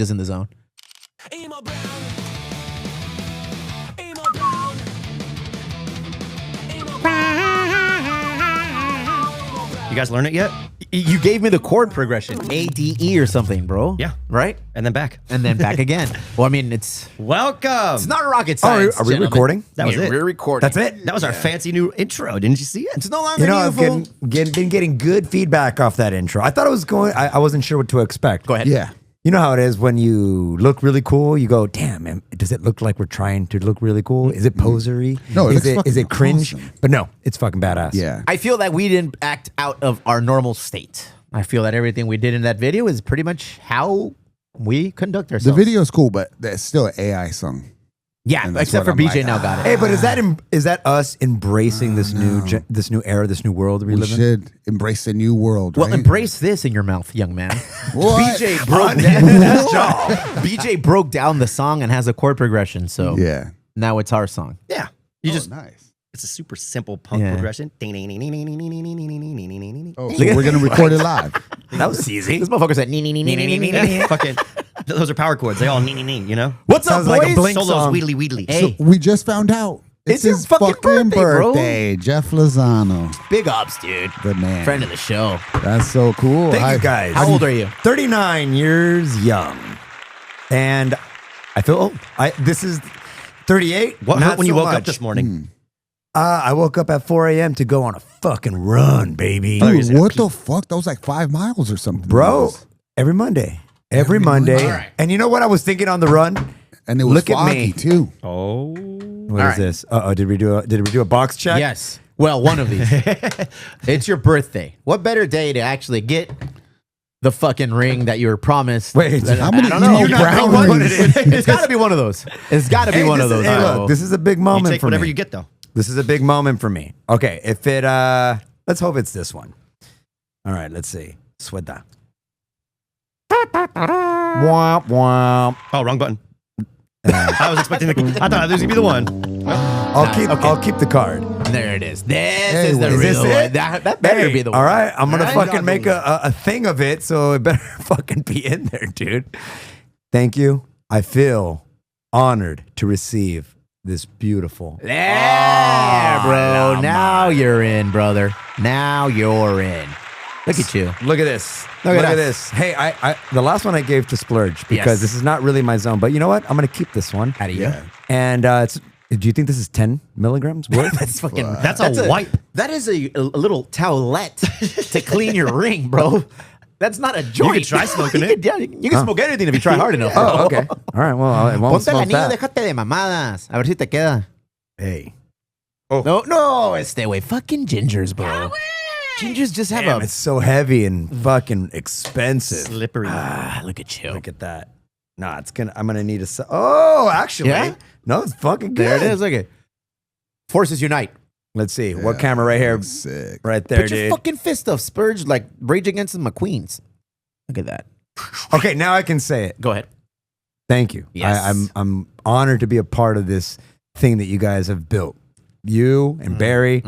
just in the zone. Emo Brown. Emo Brown. Emo Brown. You guys learn it yet? You gave me the chord progression, A, D, E or something, bro. Yeah. Right? And then back. And then back again. Well, I mean, it's Welcome. not rocket Oh, science. are we gentlemen. recording? That was Yeah, it. we're recording. That's it? That was our fancy new intro. Didn't you see it? It's no longer You know, I've fool. been getting good feedback off that intro. I thought it was going, I wasn't sure what to expect. Go ahead. Yeah. You know how it is when you look really cool, you go, damn, man, does it look like we're trying to look really cool? Is it posery? No, it is looks is it fucking cringe? awesome. But no, it's fucking badass. Yeah. I feel that we didn't act out of our normal state. I feel that everything we did in that video is pretty much how we conduct The ourselves. video's cool, but that's still an AI song. Yeah, And that's except for what I'm BJ like, now got it. Hey, but is that us embracing this new era, this new world we We live in? should embrace the new world. Well, right? embrace this in your mouth, young man. What? BJ broke down. BJ broke down the song and has a chord progression, so Yeah. now it's our song. Yeah. You just nice. it's a super simple punk Yeah. progression. Oh, so we're gonna record it live. That was easy. This motherfucker said nee nee nee nee nee nee nee. Fucking those are power chords. They all you know? What's up, Sounds like a boys? Blink Solos song. wheedly wheedly. Hey, We just found out. It's your his fucking birthday, bro. birthday. Jeff Lozano. big ups, dude. Good man. Friend of the show. That's so cool. Thank you guys. How old are you? 39 years young. And I feel old. This is 38. What Not hurt when you so woke up much. this morning? I woke up at 4 a.m. to go on a fucking run, baby. Dude, what the fuck? That was like 5 miles or something. Bro, every Monday. Every Monday. Monday. All right. And you know what I was thinking on the run? And it was Look at foggy me. too. Oh. What is this? Uh-oh, did we do a box check? Yes. Well, one of these. It's your birthday. What better day to actually get the fucking ring that you were promised? Wait, how many I don't know. Emo You not know Brown what it rings? is. It's got to be one of those. It's got to be Hey, one of this is- those. hey, bro. look, this is a big You moment take for whatever me. you get though. This is a big moment for me. Okay, if it let's hope it's this one. All right, let's see. Sueda. Womp womp. Oh, wrong button. I was expecting I thought this was gonna be the one. I'll keep the card. There it is. This Hey, is the wait, is this real one. it? That better Hey, be the one. all right, I'm gonna All right? fucking make a thing of it, so it better fucking be in there, dude. Thank you. I feel honored to receive this beautiful. Yeah, bro. Now you're in, brother. Now you're in. Look at you. Look at this. Look at us. this. Hey, I the last one I gave to Splurge because Yes. this is not really my zone. But you know what? I'm gonna keep this one. How do you? And do you think this is 10 milligrams worth? That's fucking. That's a wipe. That is a little towelette to clean your ring, bro. That's not a joint. can try smoking You it. can- yeah, you can smoke anything if you try hard enough. Oh, okay. All right. Well, I won't Ponte el smoke anillo, that. déjate de mamadas. A ver si te queda. Hey, No, stay away. Fucking gingers, bro. Gingers just have damn, a. it's so heavy and fucking expensive. Slippery. Look at you. Look at that. Nah, I'm gonna need a. Oh, actually, Yeah? no, it's fucking good. There it is. Look at. Forces unite. Let's see what camera right here, Sick. right there, Put your dude. fucking fist up, Spurge, like Rage Against the McQueens. Look at that. Okay, now I can say it. Go ahead. Thank you. Yes. I'm honored to be a part of this thing that you guys have built. You and Barry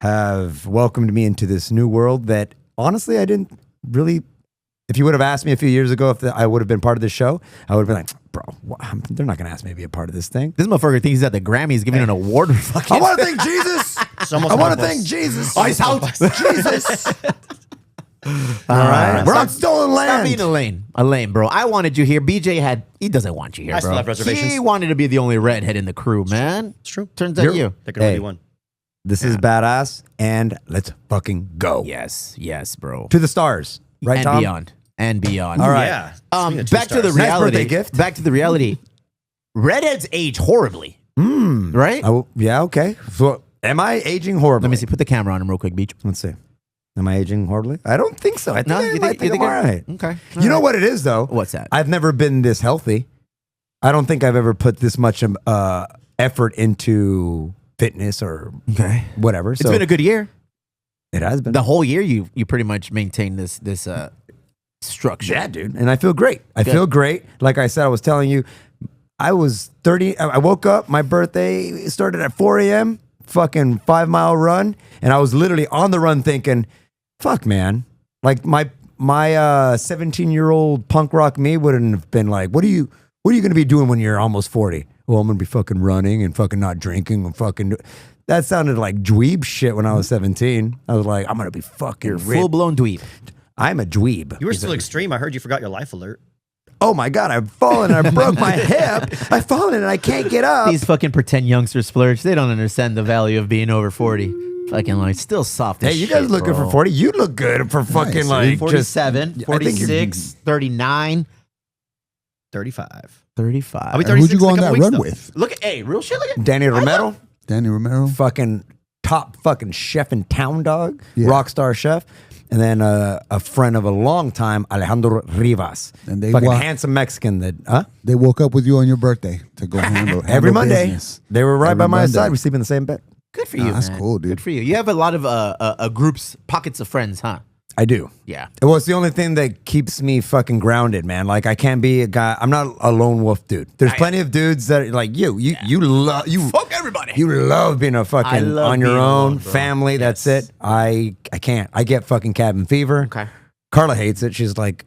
have welcomed me into this new world that honestly I didn't really. If you would have asked me a few years ago if I would have been part of this show, I would have been like, bro, they're not gonna ask me to be a part of this thing. This motherfucker thinks he's at the Grammys giving an award. For fucking I want to thank Jesus. It's almost I want to almost- thank Jesus. Ice out. Jesus. All right, we're on stolen Stop land. being a lane, bro. I wanted you here. BJ he doesn't want you here, I bro. still have reservations. He wanted to be the only redhead in the crew, man. It's true. Turns out you. There can only Hey. be one. This is badass, and let's fucking go Yes, bro. to the stars, right, and Tom? beyond. And beyond. All right. Yeah. Speaking of two Back to the stars. Nice reality. birthday gift. Back to the reality. Redheads age horribly, right? Yeah, okay. So, am I aging horribly? Let me see. Put the camera on him real quick, Beach. Let's see. Am I aging horribly? I don't think so. I think, No, I you might think I'm all right. Okay. You know what it is, though? What's that? I've never been this healthy. I don't think I've ever put this much effort into fitness or Okay. whatever. It's been a good year. It has been. The whole year, you pretty much maintained this structure. Yeah, dude. And I feel great. I Good. feel great. Like I said, I was telling you, I was 30. I woke up, my birthday started at 4 a.m., fucking 5 mile run. And I was literally on the run thinking, fuck, man. Like my 17-year-old punk rock me wouldn't have been like, what are you going to be doing when you're almost 40? Well, I'm going to be fucking running and fucking not drinking and fucking. That sounded like dweeb shit when I was 17. I was like, I'm going to be fucking ripped. Full-blown dweeb. I'm a dweeb. You were still extreme. I heard you forgot your life alert. Oh my God, I've fallen and I broke my hip. I've fallen and I can't get up. These fucking pretend youngsters splurge. They don't understand the value of being over 40. Fucking like still soft as Hey, you shit, guys look good bro. for 40. You look good for fucking like 47, just, I think you're- 46, 39, 35. 35. I'll be Who'd 36 you go in a on couple that weeks, run though. with? Look at, hey, real shit. Look at Danny Romero, Danny Romero. fucking top fucking chef in town, dog. Yeah. Rock star chef. And then a friend of a long time, Alejandro Rivas. And they fucking wa- handsome Mexican that, They woke up with you on your birthday to go handle every Monday. business. They were right Every by my Monday. side. We sleep in the same bed. Good for you, that's man. cool, dude. Good for you. You have a lot of groups, pockets of friends, huh? I do. Yeah. Well, it's the only thing that keeps me fucking grounded, man. Like I can't be a guy. I'm not a lone wolf dude. There's plenty of dudes that are like you love you. Fuck everybody. You love being a I fucking love on your being own alone, bro. family. That's it. I can't. I get fucking cabin fever. Okay. Carla hates it. She's like,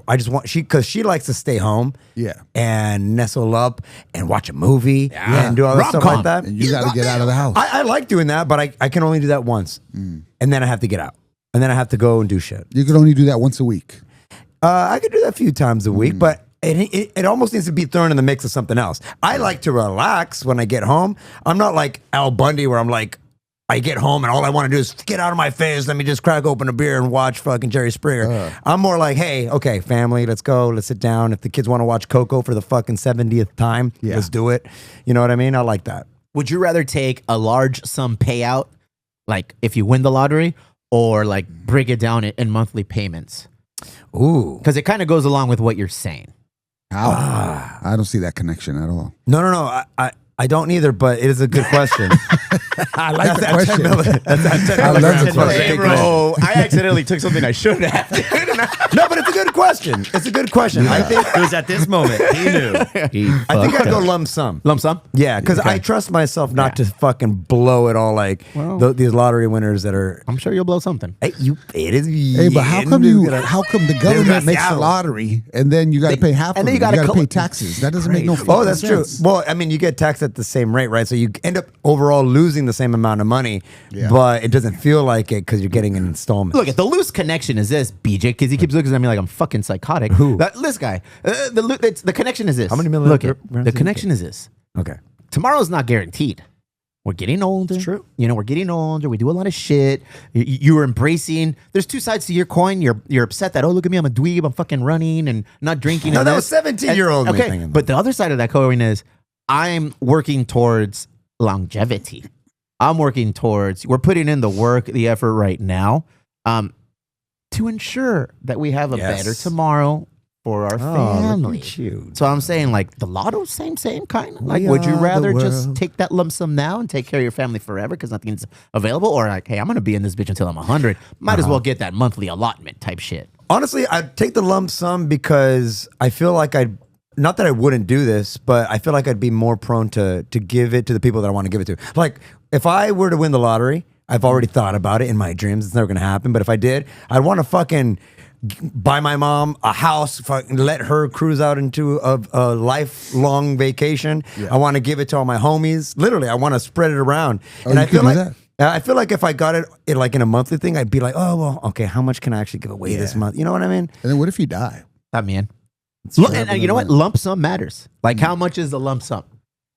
I just want because she likes to stay home. Yeah. And nestle up and watch a movie and do all that stuff Rom-com. like that. And you got to get out of the house. I like doing that, but I can only do that once, and then I have to get out, and then I have to go and do shit. You could only do that once a week. I could do that a few times a week, but it almost needs to be thrown in the mix of something else. I like to relax when I get home. I'm not like Al Bundy where I'm like, I get home and all I want to do is get out of my face. Let me just crack open a beer and watch fucking Jerry Springer. I'm more like, hey, okay, family, let's go. Let's sit down. If the kids want to watch Coco for the fucking 70th time, let's do it. You know what I mean? I like that. Would you rather take a large sum payout, like if you win the lottery, or like break it down in monthly payments? Ooh. Because it kind of goes along with what you're saying. How? I don't see that connection at all. No. I don't either, but it is a good question. I like the question. I love the question. Hey, bro. I accidentally took something I shouldn't have. No, but it's a good question. It's a good question. I think It was at this moment he knew. I'd go lump sum. Lump sum? Yeah, because I trust myself not to fucking blow it all like these lottery winners that are. I'm sure you'll blow something. Hey, it is. Hey, but how come the government makes the lottery and then you got to pay half and of then it? you gotta got to pay collect- taxes. That doesn't make no fucking Oh, that's true. sense. Well, I mean, you get taxed at the same rate, right? So you end up overall losing the same amount of money, but it doesn't feel like it because you're getting an installment. Look, the loose connection is this, BJ, because he keeps looking at me like I'm fucking psychotic. Who? This guy. The connection is this. How many Look, milligrams the do you connection is this. Okay. Tomorrow's not guaranteed. We're getting older. It's true. You know, we're getting older. We do a lot of shit. You're embracing. There's two sides to your coin. You're upset that, oh, look at me, I'm a dweeb. I'm fucking running and not drinking. No, and that was 17-year-old me Okay, thinking but the other side of that coin is I'm working towards longevity. We're putting in the work, the effort right now to ensure that we have a better tomorrow for our family. So I'm saying, like, the lotto, same kind of. Like, would you are the rather just world. take that lump sum now and take care of your family forever because nothing's available? Or like, hey, I'm going to be in this bitch until I'm 100. Might as well get that monthly allotment type shit. Honestly, I'd take the lump sum because I feel like not that I wouldn't do this, but I feel like I'd be more prone to give it to the people that I want to give it to. Like, if I were to win the lottery, I've already thought about it in my dreams. It's never going to happen. But if I did, I'd want to fucking buy my mom a house, fucking let her cruise out into a lifelong vacation. I want to give it to all my homies. Literally, I want to spread it around. You I could feel do like that. I feel like if I got it like in a monthly thing, I'd be like, oh well, okay, how much can I actually give away this month? You know what I mean? And then what if you die? I mean, look, and you know what? Lump sum matters. Like, how much is the lump sum?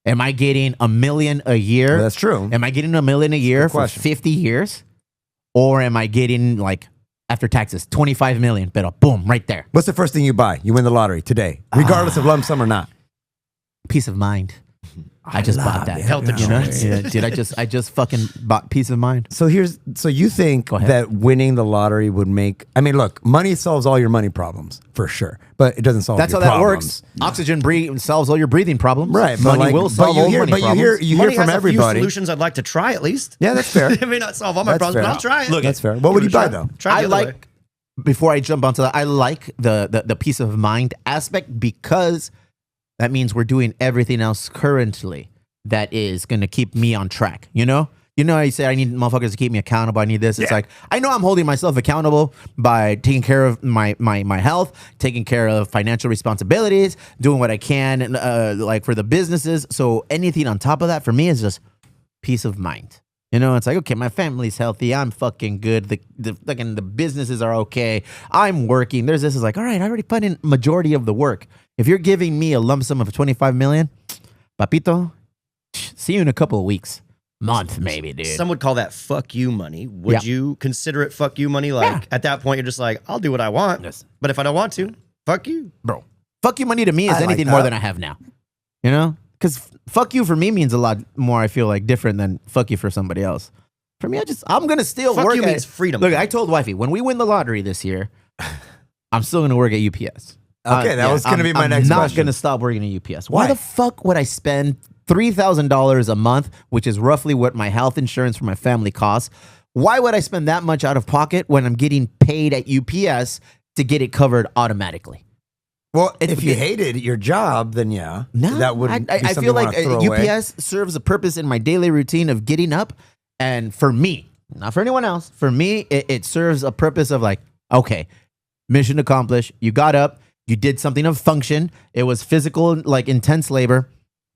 Am I getting $1 million a year? Well, that's true. Am I getting $1 million a year for question. 50 years? Or am I getting, like, after taxes, 25 million, but boom, right there. What's the first thing you buy? You win the lottery today, regardless of lump sum or not. Peace of mind. I just bought that. Health You know? insurance. Yeah, dude, I just fucking bought peace of mind. So you think ahead. that winning the lottery would make? I mean, look, money solves all your money problems for sure, but it doesn't solve. That's how your that problems. works. Oxygen solves all your breathing problems. Right, but Money like- will but solve you all hear- money but you problems. hear- you Money from has everybody. a few solutions I'd like to try at least. Yeah, that's fair. It may not solve all my That's problems, fair. but I'll try it. Look, That's fair. What would you buy though? Try I the other way. like, before I jump onto that, I like the peace of mind aspect because that means we're doing everything else currently that is going to keep me on track. You know, You know, I say I need motherfuckers to keep me accountable. I need this. It's like, I know I'm holding myself accountable by taking care of my health, taking care of financial responsibilities, doing what I can, like for the businesses. So anything on top of that for me is just peace of mind. You know, it's like, okay, my family's healthy. I'm fucking good. The businesses are okay. I'm working. There's this is like, all right, I already put in majority of the work. If you're giving me a lump sum of 25 million, papito, see you in a couple of weeks. Month, maybe, dude. Some would call that fuck you money. Would you consider it fuck you money? Like at that point, you're just like, I'll do what I want. Yes. But if I don't want to, fuck you. Bro, fuck you money to me is I like anything that. more than I have now. You know? Because fuck you for me means a lot more, I feel like, different than fuck you for somebody else. For me, I'm going to still Fuck work you at, means freedom. Look, I told wifey, when we win the lottery this year, I'm still going to work at UPS. Okay, that was going to be my next I'm not question. going to stop working at UPS. Why Why? the fuck would I spend $3,000 a month, which is roughly what my health insurance for my family costs? Why would I spend that much out of pocket when I'm getting paid at UPS to get it covered automatically? Well, if you hated your job, then No, that wouldn't be I something feel you like wanna throw away. UPS serves a purpose in my daily routine of getting up. And for me, not for anyone else, for me, it serves a purpose of like, okay, mission accomplished. You got up, you did something of function. It was physical, like intense labor.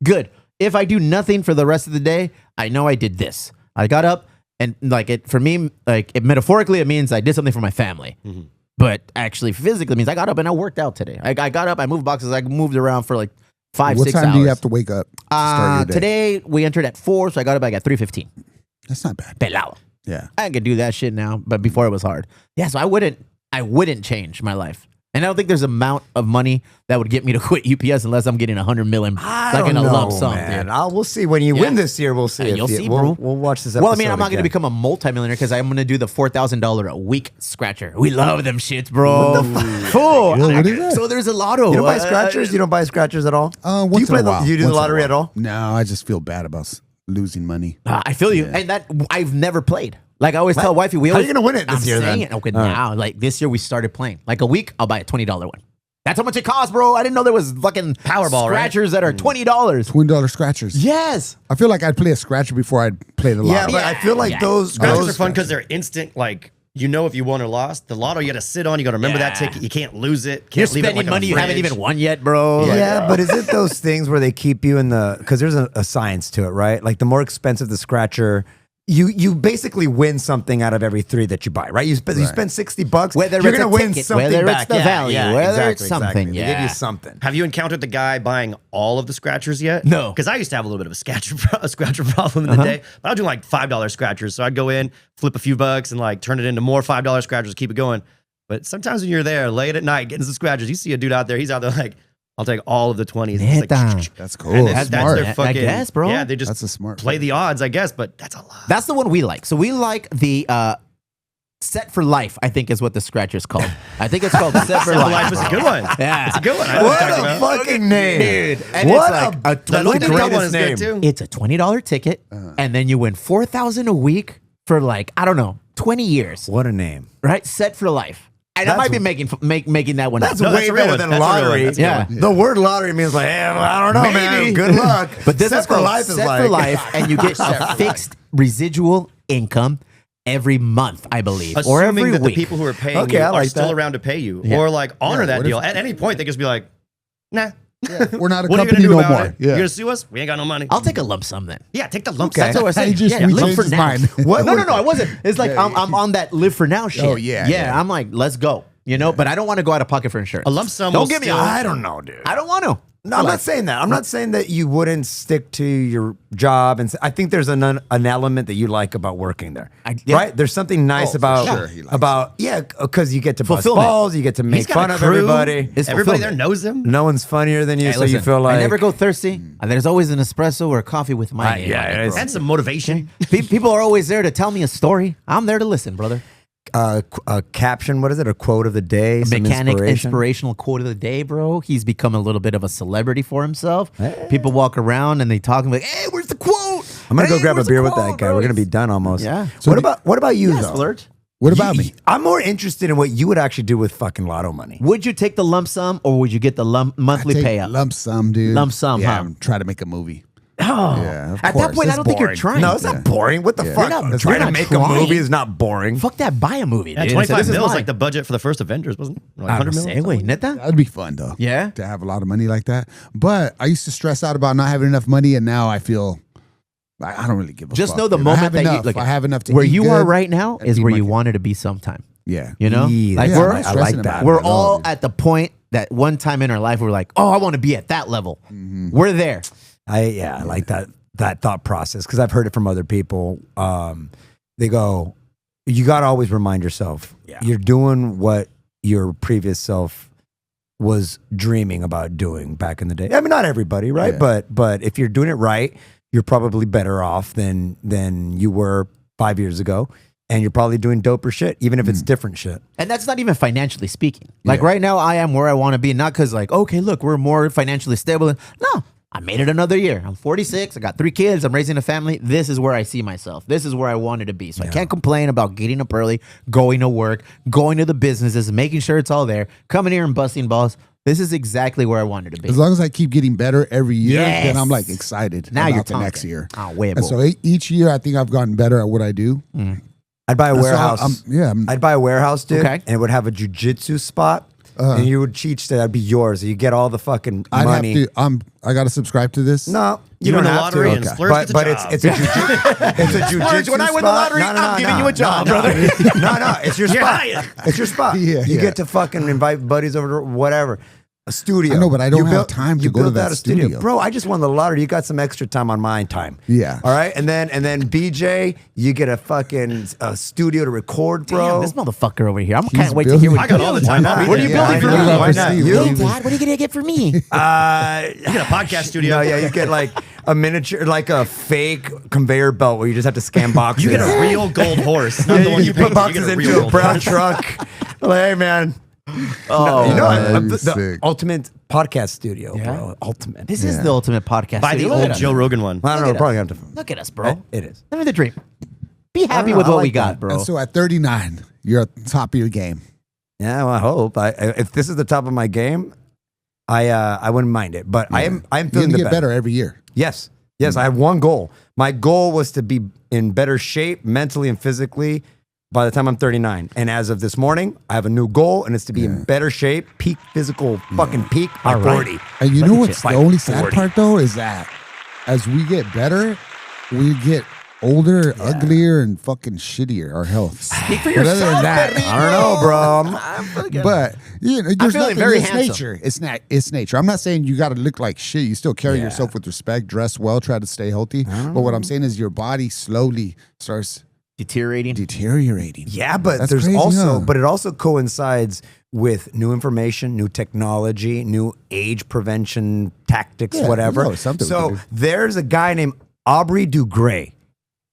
Good. If I do nothing for the rest of the day, I know I did this. I got up and like it, for me, like it metaphorically, it means I did something for my family. But actually, physically means I got up and I worked out today. I got up, I moved boxes, I moved around for like 5-6 What hours. time do you have to wake up to start your day? Today we entered at 4, so I got up like at 3:15. That's not bad. Pelado. Yeah. I could do that shit now, but before it was hard. Yeah, so I wouldn't change my life. And I don't think there's an amount of money that would get me to quit UPS unless I'm getting $100 million, like in a lump sum, man. dude. We'll see when you win this year. We'll see. You'll if see, we'll, bro. We'll watch this episode. Well, I mean, I'm not going to again. become a multimillionaire because I'm going to do the $4,000 a week scratcher. We love them shits, bro. Fool. What is that? So there's a lotto. You don't buy scratchers? You don't buy scratchers at all? Do you Once in play a while. Do you do Once the in a lottery while. at all? No, I just feel bad about losing money. I feel you. Yeah. And that I've never played. Like I always tell wifey, we How are always you gonna win it this I'm year, saying then? it. Okay, now, like this year we started playing. Like a week, I'll buy a $20 one. That's how much it costs, bro. I didn't know there was fucking Powerball, right? scratchers that are $20. $20 scratchers. Yes. I feel like I'd play a scratcher before I'd play the Yeah, lottery. but I feel like those Scratchers are fun because they're instant. Like you know if you won or lost. The lotto you got to sit on. You got to remember that Yeah. ticket. You can't lose it. Can't You're leave it spending like money a you haven't fridge. even won yet, bro. Yeah, but is it those things where they keep you in the because there's a science to it, right? Like the more expensive the scratcher, you basically win something out of every 3 that you buy, right? You spend $60, Whether you're it's gonna a win ticket, something whether it's back. the value, whether it's something, They give you yeah. something. Have you encountered the guy buying all of the scratchers yet? No. Because I used to have a little bit of a scratcher problem in the day. But I was doing like $5 scratchers. So I'd go in, flip a few bucks, and like turn it into more $5 scratchers, keep it going. But sometimes when you're there late at night getting some scratchers, you see a dude out there, he's out there like, I'll take all of the 20s. It's like, Neta. That's cool. and That's that's smart. their fucking, I guess, bro. Yeah, they just That's a smart play play. the odds, I guess, but that's a lot. That's the one we like. So we like the Set for Life, I think is what the scratcher's called. I think it's called Set for Set for Life. Life is a good one. Yeah. It's a good one. I know what What you're talking a about. fucking name, Dude. And What it's like a The Look Look at at the that one greatest is good name. too. It's a $20 ticket, and then you win $4,000 a week for like, I don't know, 20 years, What a name. right? Set for Life. And I That's- might be making that one That's up. No, way that's a real better one. than That's a real one. lottery. That's a good Yeah. one. The word lottery means like, I don't know, man. Maybe. Good luck. But this Set is for called life is Set like for Life, and you get a fixed residual income every month, I believe, or Assuming every that week. the people who are paying Okay, you I are like still that. around to pay you, Yeah. or like honor Yeah, that what deal. if- At any point, they just be like, nah. We're not a What are you company gonna do no about more. it? You're Yeah. gonna sue us? We ain't got no money. I'll take a lump sum then. Yeah, take the lump Okay. sum. That's what I was saying. He just yeah, live changed for his now. mind. What No, would- I wasn't. It's like I'm on that live for now shit. Oh, yeah. I'm like, let's go. You know, but I don't want to go out of pocket for insurance. A lump sum Don't will give me. still- I I don't know, dude. don't want to. No, I'm not saying that. I'm not saying that you wouldn't stick to your job. And I think there's an element that you like about working there, yeah. right? There's something nice Oh, for about sure he likes because you get to bust Fulfillment. balls, you get to make He's got fun a of crew. everybody. It's Everybody there fulfillment. knows him. No one's funnier than you, Hey, so you listen, feel like I never go thirsty. And there's always an espresso or a coffee with my name. yeah, on it, it's- bro. And some motivation. People are always there to tell me a story. I'm there to listen, brother. a caption. What is it? A quote of the day. Some Mechanic inspiration? inspirational quote of the day, bro. He's become a little bit of a celebrity for himself. People walk around and they talk like, "Hey, where's the quote?" I'm gonna go grab a where's the beer with quote, that guy. bro?" We're gonna be done almost. Yeah. So what about you Yes, though? flirt. What about me? I'm more interested in what you would actually do with fucking lotto money. Would you take the lump sum or would you get the monthly Take payout? lump sum, dude. Lump sum, Yeah, huh? I'm trying to make a movie. Huh? Yeah, of At that course. point, I It's don't think you're boring. trying. No, it's not boring. What the fuck? not- Trying you're to not make trying. a movie is not boring. Fuck that, buy a movie, Yeah, dude. 25 This is mil is mine. like the budget for the first Avengers, wasn't it? Like I 100 don't mil. say, wait, neta? That'd be fun though. Yeah. To have a lot of money like that. But I used to stress out about not having enough money, and now I feel I don't really give a Just fuck. know the dude. moment I have that you enough. look. I have enough to where eat you good are right now and is feed where my you kid. wanted to be sometime. Yeah. You know, Yeah, like yeah, we're I'm not I like stressing that. about it we're at all, all dude. at the point that one time in our life we're like, oh, I want to be at that level. We're there. I like that thought process because I've heard it from other people. They go, you got to always remind yourself, you're doing what your previous self was dreaming about doing back in the day. I mean, not everybody, right? Yeah. But if you're doing it right, you're probably better off than you were 5 years ago. And you're probably doing doper shit, even if it's different shit. And that's not even financially speaking. Like Yeah. right now, I am where I want to be, not because like, okay, look, we're more financially stable. No, I made it another year. I'm 46. I got 3 kids. I'm raising a family. This is where I see myself. This is where I wanted to be. So I can't complain about getting up early, going to work, going to the businesses, making sure it's all there, coming here and busting balls. This is exactly where I wanted to be. As long as I keep getting better every year, Yes. then I'm like excited Now about you're the next talking. year. Oh, way And so each year, I think I've gotten better at what I do. I'd buy a And so warehouse. I'd buy a warehouse, dude, Okay. and it would have a jujitsu spot, and you would teach that. That'd be yours. You get all the fucking I'd money. have to. I got to subscribe to this. No, You don't win the have lottery to. and Splurge gets a but job. it's a it's a jujitsu when I win the spot. lottery, I'm giving you a job, no, brother. No, it's your spot. It's your spot. Yeah, you yeah. get to fucking invite buddies over to whatever. A studio. I know, but I don't You have built- time to you go to built that out a studio. studio. Bro, I just won the lottery. You got some extra time on my time. Yeah. All right, and then BJ, you get a fucking studio to record, bro. Damn, this motherfucker over here. I can't He's wait to building- hear what I got all the time. I'll be What are you there. building for I me? know. Why not? Steve, You? what do Hey, Dad, what are you gonna get for me? You get a podcast studio. No, yeah, you get like a miniature, like a fake conveyor belt where you just have to scan boxes. You get a real gold horse, not the one you put painted. boxes You get a real into a gold brown horse. truck. Like, hey, man. Oh, You know, that'd be the sick. ultimate podcast studio, Yeah? bro. Ultimate. this is the ultimate podcast. Buy the studio. Look old at us. Joe Rogan one. I don't know. Look We're at probably going to have to. Look at us, bro. It is. Living the dream. Be happy know, with I what like we got, that. bro. And so at 39, you're at the top of your game. Yeah, well, I hope. If this is the top of my game, I wouldn't mind it. But I'm You're feeling gonna the get better every year. Yes. Yes, I have one goal. My goal was to be in better shape mentally and physically by the time I'm 39. And as of this morning, I have a new goal, and it's to be in better shape, peak physical fucking peak by All right. 40. And you Look know at what's you. the Like only sad 40. part though is that as we get better, we get older, uglier, and fucking shittier. Our health. Speak for But other yourself, than that, Pedrito. I don't know, bro. But you know, there's feeling nothing. very It's handsome. nature. It's nature. I'm not saying you got to look like shit. You still carry yourself with respect, dress well, try to stay healthy. But what I'm saying is your body slowly starts Deteriorating. deteriorating. Yeah, but That's there's crazy, also, huh? but it also coincides with new information, new technology, new age prevention tactics, Yeah, whatever. no, it's something we So can do. there's a guy named Aubrey Dugray,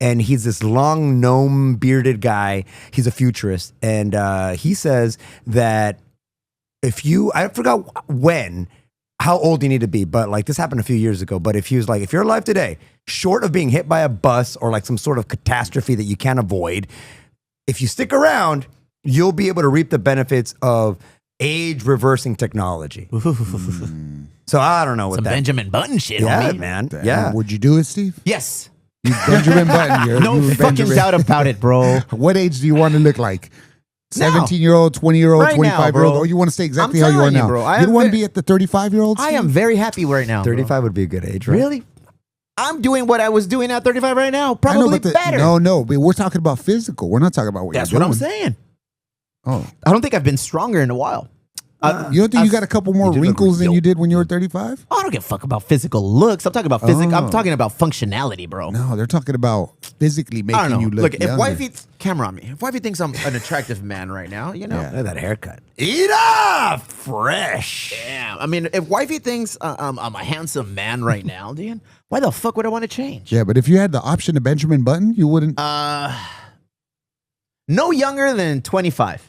and he's this long gnome bearded guy. He's a futurist, and he says that if you, I forgot how old you need to be, but like this happened a few years ago. But if he was like, if you're alive today, short of being hit by a bus or like some sort of catastrophe that you can't avoid, if you stick around, you'll be able to reap the benefits of age reversing technology. So I don't know what Some that. Benjamin Button shit, Yeah, homie. man. Damn, Yeah. Would you do it, Steve? Yes. You Benjamin Button. You're, No you fucking Benjamin. doubt about it, bro. What age do you want to look like? Now. 17-year-old, 20-year-old, Right now, 25-year-old, bro. or you want to stay exactly I'm how you are telling you, now? bro, I You don't am want to ve- be at the 35-year-old? I am very happy right now. bro. 35 would be a good age, right? Really? I'm doing what I was doing at 35 right now. I know, Probably but better. No, but we're talking about physical. We're not talking about what That's you're what I'm doing. saying. Oh, I don't think I've been stronger in a while. you don't think you got a couple more you do look wrinkles than yoked. you did when you were 35? I don't give a fuck about physical looks. I'm talking about physical. I'm Oh. talking about functionality, bro. No, they're talking about physically I making don't know. you look Look, if younger. wifey, camera on me. If wifey thinks I'm an attractive man right now, you know. Yeah. Look at that haircut. Eat up! Fresh. Yeah. I mean, if wifey thinks I'm a handsome man right now, Dan, why the fuck would I want to change? Yeah, but if you had the option to Benjamin Button, you wouldn't. No younger than 25.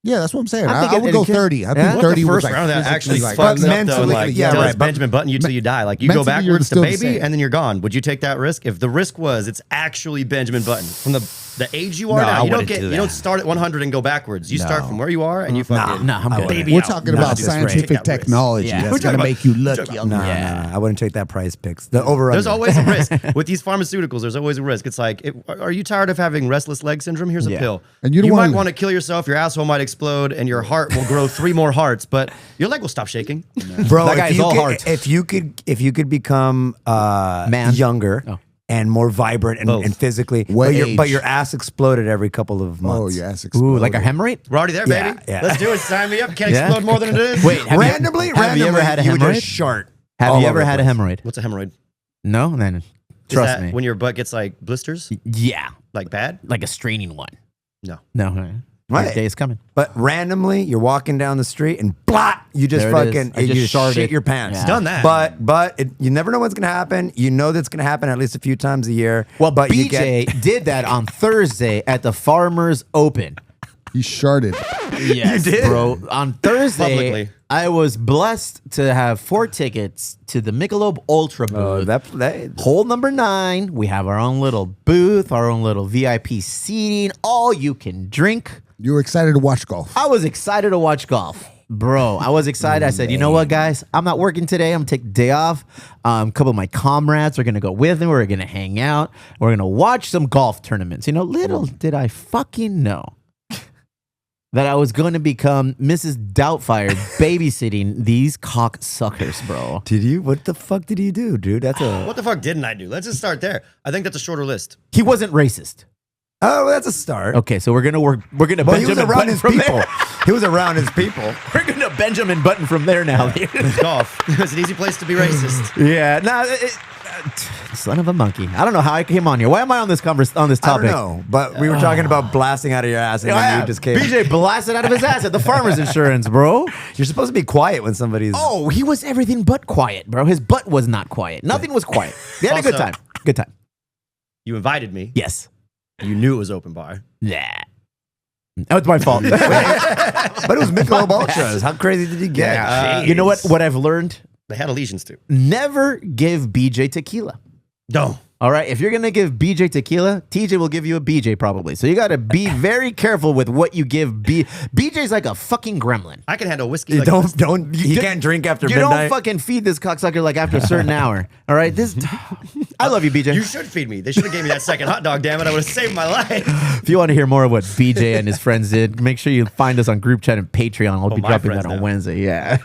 Yeah, that's what I'm saying. I think I would it go can- 30. I Yeah? think What, 30 the was first like round that physically actually like, fucks up though, mentally, like yeah, does right, but- Benjamin Button you till you die. Like you go mentally, you're backwards to still the baby same. and then you're gone. Would you take that risk? If the risk was it's actually Benjamin Button from the The age you are No, I now, you wouldn't do you that. don't start at 100 and go backwards. You start No. from where you are and you fucking Nah, I'm good. baby We're out. talking Nah, about dude, that's great. scientific Take that risk. technology Yeah. that's We're going to talking make you about- look talking younger. No, I wouldn't take that prize picks. The over. There's always a risk with these pharmaceuticals. There's always a risk. It's like, are you tired of having restless leg syndrome? Here's a Yeah. pill. And you don't might wanna- want to kill yourself. Your asshole might explode, and your heart will grow 3 more hearts, but your leg will stop shaking. bro. That guy's all heart. If you could become Man. younger Oh. and more vibrant Both. and physically, What but age? your ass exploded every couple of Oh, months. yes. Ooh, like a hemorrhoid? We're already there, Yeah, baby. yeah. Let's do it. Sign me up. Can't Yeah. explode more than it is. Wait, Randomly, have you ever had a you would hemorrhoid? just shart. Have all you over ever the had a place. hemorrhoid? What's a hemorrhoid? No, then Is trust that me. when your butt gets like blisters, Yeah, like bad? like a straining one. No. No, Right. your day is coming. But randomly, you're walking down the street and blah, you just There it is. fucking I just you sharted. shit your pants. Yeah. Done that. But you never know what's gonna happen. You know that's gonna happen at least a few times a year. Well, but you BJ did that on Thursday at the Farmers Open. He sharded. Yes, You did? bro. On Thursday, Publicly. I was blessed to have 4 tickets to the Michelob Ultra Oh, booth. that Hole number 9. We have our own little booth, our own little VIP seating, all you can drink. You were excited to watch golf. I was excited to watch golf. Bro, I was excited. I said, you know what, guys? I'm not working today. I'm going to take the day off. A couple of my comrades are going to go with me. We're going to hang out. We're going to watch some golf tournaments. You know, little did I fucking know that I was going to become Mrs. Doubtfire babysitting these cocksuckers, bro. did you? What the fuck did you do, dude? That's a What the fuck didn't I do? Let's just start there. I think that's a shorter list. He wasn't racist. well, that's a start. Okay, so we're going to work. We're going to Well, he was Benjamin around Button his from people. there. He was around his people. We're going to Benjamin Button from there now. It's golf. It's an easy place to be racist. Yeah, son of a monkey. I don't know how I came on here. Why am I on this on this I don't topic? know, but we were talking about blasting out of your ass, and then Yeah, you just came. BJ blasted out of his ass at the farmer's insurance, bro. You're supposed to be quiet when somebody's. Oh, he was everything but quiet, bro. His butt was not quiet. Nothing was quiet. We had a good Also- time. Good time. You invited me. Yes. You knew it was open bar. Yeah. That was my fault. but it was Michelob Ultras. How crazy did you get? Yeah. You know what I've learned? They had allegiance to. Never give BJ tequila. No. All right, if you're gonna give BJ tequila, TJ will give you a BJ probably. So you got to be very careful with what you give. BJ's like a fucking gremlin. I can handle whiskey. You Like don't. He You- can't drink after You midnight. don't fucking feed this cocksucker like after a certain hour. All right, I love you, BJ. You should feed me. They should have gave me that second hot dog. Damn it! I would have saved my life. If you want to hear more of what BJ and his friends did, make sure you find us on group chat and Patreon. I'll be my dropping friends that on now. Wednesday. Yeah,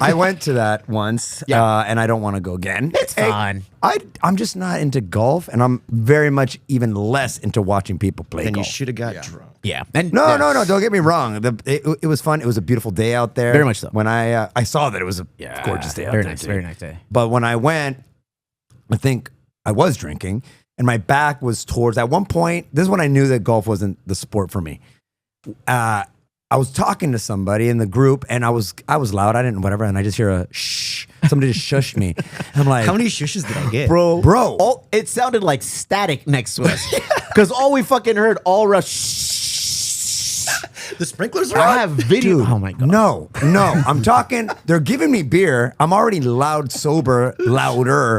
I went to that once, Yeah. and I don't want to go again. it's fun. I'm just not into golf, and I'm very much even less into watching people play And you golf. should have got drunk. Yeah, and No, don't get me wrong. It was fun. It was a beautiful day out there. Very much so. When I saw that it was a gorgeous day out very there. nice, dude. very nice day. But when I went, I think I was drinking, and my back was towards. At one point, this is when I knew that golf wasn't the sport for me. I was talking to somebody in the group, and I was loud. I didn't whatever, and I just hear a shh. Somebody just shushed me. I'm like, How many shushes did I get? Bro, Bro. it sounded like static next to us because all we fucking heard all rush. The sprinklers are I on? have video. Dude, Oh my god. No. I'm talking. They're giving me beer. I'm already louder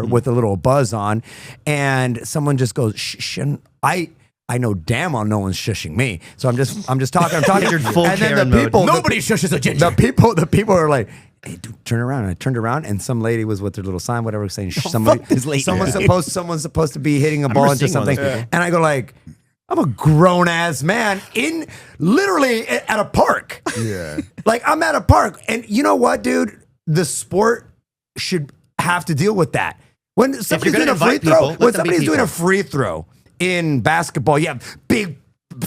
with a little buzz on, and someone just goes shh. And I know damn well no one's shushing me. So I'm just talking. I'm talking. You're full and then Karen the mode. people, Nobody shushes a ginger. the people are like, "Hey, dude, turn around." And I turned around, and some lady was with her little sign, whatever, saying, "Shh, somebody, fuck this lady. someone's supposed to be hitting a ball remember into seeing one of something." those people. And I go like, I'm a grown ass man in literally at a park. Yeah. Like I'm at a park, and you know what, dude? The sport should have to deal with that. When somebody's gonna doing a free invite throw, people, let when them be somebody's doing a people. free throw in basketball, you have big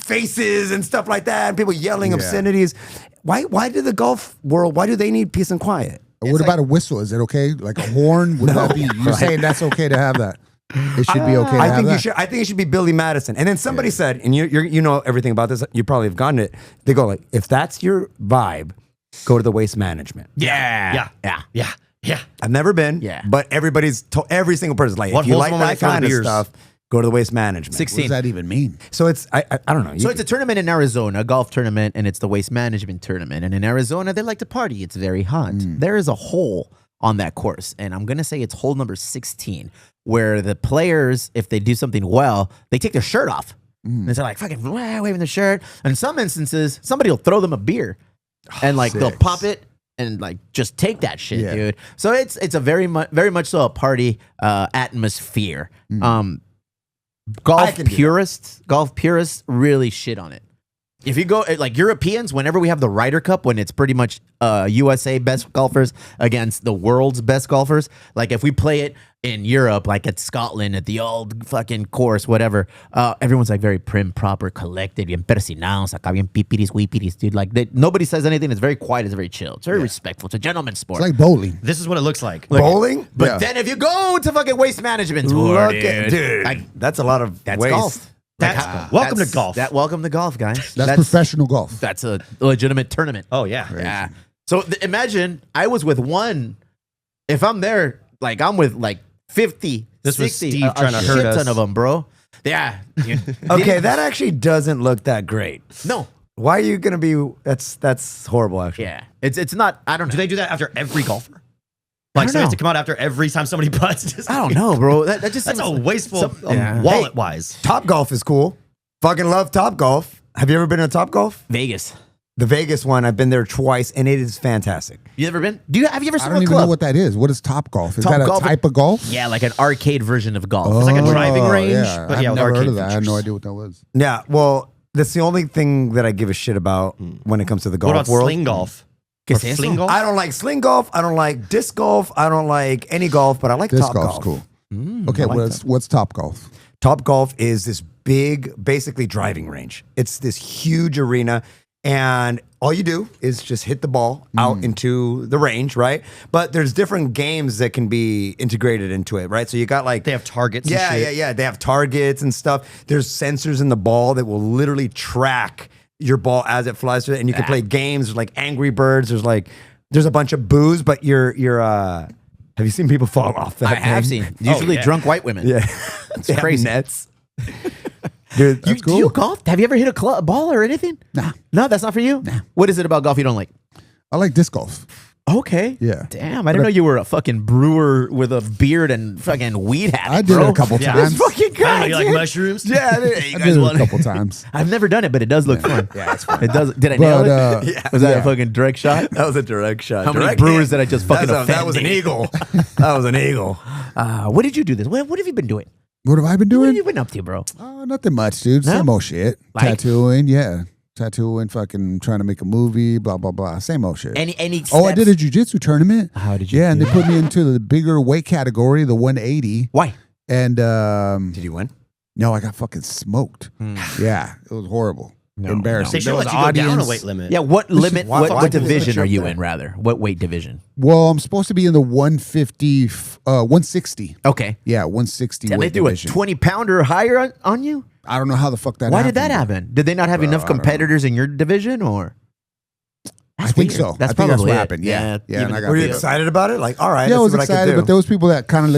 faces and stuff like that, and people yelling Yeah. obscenities. Why do the golf world? Why do they need peace and quiet? What about a whistle? Is it okay? Like a horn? Would that be? You're saying that's okay to have that? It should be okay to I have think that. you should. I think it should be Billy Madison. And then somebody said, and you know everything about this. You probably have gotten it. They go like, if that's your vibe, go to the waste management. Yeah. Yeah. I've never been. Yeah. But every single person's like, What if you holds like one when that they throw the kind of beers? stuff, go to the waste management. What 16. does that even mean? So it's I don't know. So it's a tournament in Arizona, a golf tournament, and it's the waste management tournament. And in Arizona, they like to party. It's very hot. There is a hole on that course, and I'm gonna say it's hole number 16, where the players, if they do something well, they take their shirt off. And they're like fucking waving their shirt. And in some instances, somebody will throw them a beer, and like they'll pop it and like just take that shit, Yeah. dude. So it's a very much so a party atmosphere. Golf purists really shit on it. If you go like Europeans, whenever we have the Ryder Cup, when it's pretty much USA best golfers against the world's best golfers, like if we play it in Europe, like at Scotland, at the old fucking course, whatever, everyone's like very prim, proper, collected, bien persinados, acá bien pipiris, weepiris, dude. Like nobody says anything. It's very quiet. It's very chill. It's very respectful. It's a gentleman's sport. It's like bowling. This is what it looks like. Bowling? But then if you go to fucking waste management tour, Look dude, at, dude, like, that's a lot of that's waste. golf. Welcome to golf. Welcome to golf, guys. That's professional golf. That's a legitimate tournament. Oh yeah. Yeah. So imagine I was with one. If I'm there, like I'm with like 50, This was 60, Steve a trying to shit hurt us. ton of them, bro. Yeah. Okay, that actually doesn't look that great. No. Why are you gonna be? That's horrible, actually. Yeah. It's not. I don't know. Do they do that after every golfer? Like don't somebody has know. to come out after every time somebody putts. Just I don't know, bro. That just That's seems a wasteful Yeah. wallet wise. Top Golf is cool. Fucking love Top Golf. Have you ever been to Top Golf? Vegas. The Vegas one, I've been there twice, and it is fantastic. You ever been? Have you ever I seen don't a even club? know what that is. What is Top Golf? Is Top that a golf- type of golf? Yeah, like an arcade version of golf. It's like a driving range, Yeah, but I've yeah, with never heard arcade of that. I had no features. idea what that was. Yeah, well, that's the only thing that I give a shit about when it comes to the golf What about world. sling golf? ¿Qué Or es eso? fling golf? I don't like sling golf. I don't like disc golf. I don't like any golf, but I like Disc Top golf's Golf. cool. Mm, Okay, I like what's Top Golf? Top Golf is this big, basically driving range. It's this huge arena, and all you do is just hit the ball out into the range, right? But there's different games that can be integrated into it, right? So you got like They have targets. yeah, and yeah, shit. yeah. They have targets and stuff. There's sensors in the ball that will literally track your ball as it flies through, and you can play games. There's like Angry Birds. There's a bunch of booze, but you're have you seen people fall off that I have thing? seen. Usually yeah. drunk white women. Yeah, It's crazy. nets. Dude, Do you golf? Have you ever hit a ball or anything? Nah. No, that's not for you? Nah. What is it about golf you don't like? I like disc golf. Okay. Yeah. Damn, I didn't know you were a fucking brewer with a beard and fucking weed hat. I did bro. it a couple Yeah. times. This fucking I don't know, guy. you like dude. mushrooms? Yeah, you I guys did it a want couple times. I've never done it, but it does look fun. Yeah, it's fun. It does. Did I nail But, it? Yeah. Was that yeah. a fucking direct shot? That was a direct shot. How many Direct brewers hit. did I just fucking That offend? was an eagle. That was an eagle. What did you do this? What have you been doing? What have I been What have doing? you been up to, bro? Nothing much, dude. No? Same old shit. Like? Tattooing, yeah. Tattooing, fucking trying to make a movie, blah, blah, blah. Same old shit. Any Oh, I steps? did a jiu-jitsu tournament. How did you Yeah, and do they put me into the bigger weight category, the 180. Why? And Did you win? no, I got fucking smoked. Yeah, it was horrible. Embarrassing. They should There let was you go down a audience. weight limit. Yeah, what limit? why- What, why what did they division put you are up you there? in? Rather, what weight division? Well, I'm supposed to be in the 150, 160. Okay. Yeah, 160 Did they weight do division. a 20-pounder higher on you? I don't know how the fuck that Why happened. did that happen? Did they not have enough I don't know. competitors in your division, or? I think weird. so. That's I think probably that's what it. happened. Yeah. Yeah. even- And I got Were you beat up. excited about it? Like, all right, Yeah, I let's was see what excited, I can but do. there was people that kind of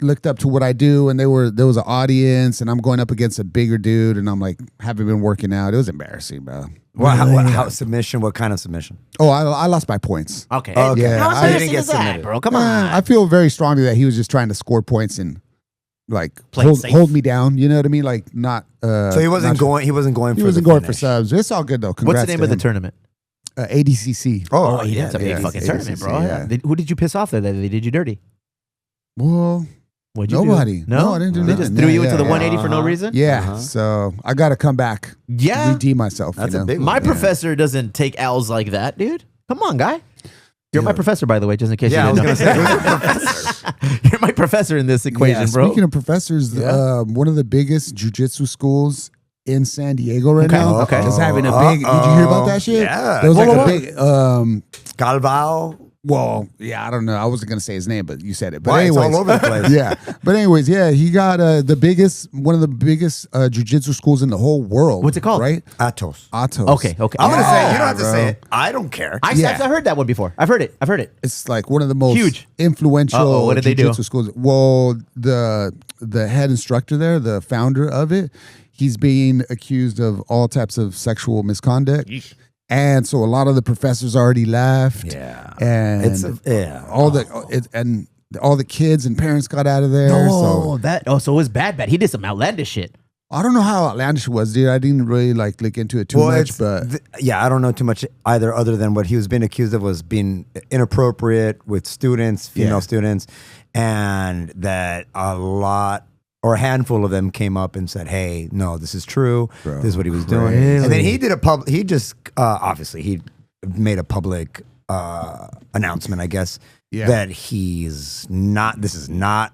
looked up to what I do, and there was an audience, and I'm going up against a bigger dude, and I'm like, haven't been working out. It was embarrassing, bro. How submission? What kind of submission? Oh, I lost by points. Okay. Okay. Yeah, How I embarrassing didn't get is that, submitted. bro? Come on. I feel very strongly that he was just trying to score points and like Play it safe. hold me down. You know what I mean? Like not. So he wasn't going. He wasn't going. He for wasn't the going for finish. subs. It's all good though. What's Congrats the name to of the him. tournament? ADCC. Oh, that's a big yeah, fucking it's tournament, bro. yeah. Who did you piss off there? They did you dirty. Well, What'd you nobody. do? No, I didn't do They nothing. just threw you Yeah, into the yeah. 180 for no reason? yeah. So I got to come back. Yeah. Redeem myself. That's you a know? big one. My professor doesn't take L's like that, dude. Come on, guy. You're my professor, by the way, just in case Yeah, I you was didn't gonna know. say. Who's your professor? You're my professor in this equation, Yeah, bro. Speaking of professors, one of the biggest jujitsu schools in San Diego right Okay, now okay. is having a big. Did you hear about that shit? Yeah. There was like Whoa, a whoa, big. Galvao. Well, yeah, I don't know. I wasn't gonna say his name, but you said it. But Why? It's anyways, all over the place. yeah. But anyways, yeah, he got one of the biggest jujitsu schools in the whole world. What's it called? Right? Atos. Atos. Okay. I'm gonna say you don't have to bro. say it. I don't care. I've heard that one before. I've heard it. It's like one of the most Huge. influential Uh-oh, what did they do? jiu-jitsu schools. Well, the head instructor there, the founder of it, he's being accused of all types of sexual misconduct. And so a lot of the professors already left. Yeah. And all the kids and parents got out of there. Oh, So so it was bad. He did some outlandish shit. I don't know how outlandish it was, dude. I didn't really like look into it too much, but yeah, I don't know too much either, other than what he was being accused of was being inappropriate with students, female students, and that a lot or a handful of them came up and said, "Hey, no, this is true. This is what he was doing." And then he did he just obviously he made a public announcement, I guess, that he's not. This is not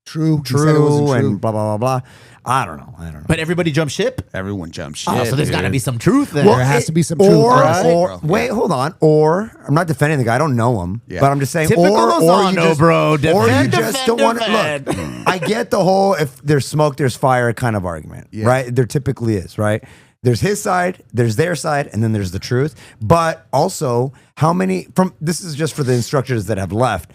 true. He said it wasn't true. And blah blah blah blah. I don't know. But everybody jumped ship. Everyone jumped ship. Oh, so there's got to be some truth there. Well, there has to be some truth. Wait, hold on. Or I'm not defending the guy. I don't know him, but I'm just saying. Typical Or you just, bro. or Defend, you just don't want to look. I get the whole if there's smoke, there's fire kind of argument, right? There typically is, right? There's his side, there's their side, and then there's the truth. But also, how many this is just for the instructors that have left.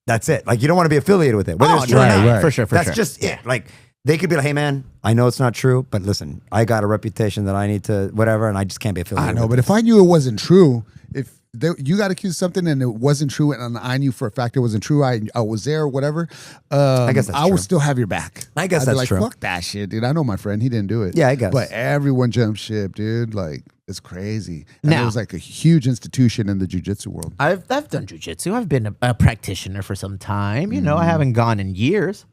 That's it. Like you don't want to be affiliated with it. Whether it's true or not. For sure. That's just it. Like. They could be like, hey, man, I know it's not true, but listen, I got a reputation that I need to whatever, and I just can't be affiliated. I know, but if I knew it wasn't true, if you got accused of something and it wasn't true, and I knew for a fact it wasn't true, I was there or whatever, I guess I would still have your back. I guess I'd that's be like, true. Fuck that shit, dude. I know my friend, he didn't do it. Yeah, I guess. But everyone jumped ship, dude. Like, it's crazy. And Now- it was like a huge institution in the jiu-jitsu world. I've done jujitsu. I've been a practitioner for some time. You know, I haven't gone in years,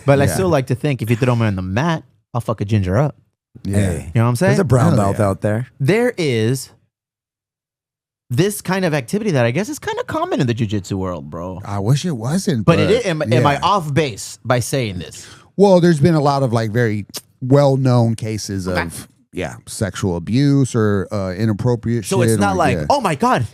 but I still like to think if you throw me on the mat, I'll fuck a ginger up. Yeah. Hey, You know what I'm saying? there's a brown Hell belt yeah. out there. There is this kind of activity that I guess is kind of common in the jujitsu world, bro. I wish it wasn't. But it is. Am I yeah. off base by saying this? Well, there's been a lot of like very well-known cases of sexual abuse or inappropriate So shit. it's not or, like, oh my God,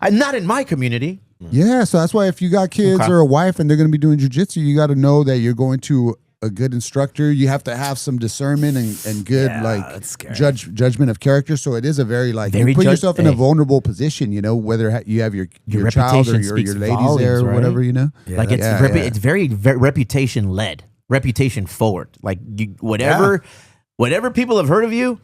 I'm not in my community. Yeah, so that's why if you got kids or a wife and they're going to be doing jujitsu, you got to know that you're going to a good instructor. You have to have some discernment and good that's scary. judgment of character. So it is a very like Very you put judge- yourself in a hey. vulnerable position. You know, whether you have your child or reputation your speaks ladies volumes, there or right? whatever. You know, Like it's it's very, very reputation led, reputation forward. Like whatever people have heard of you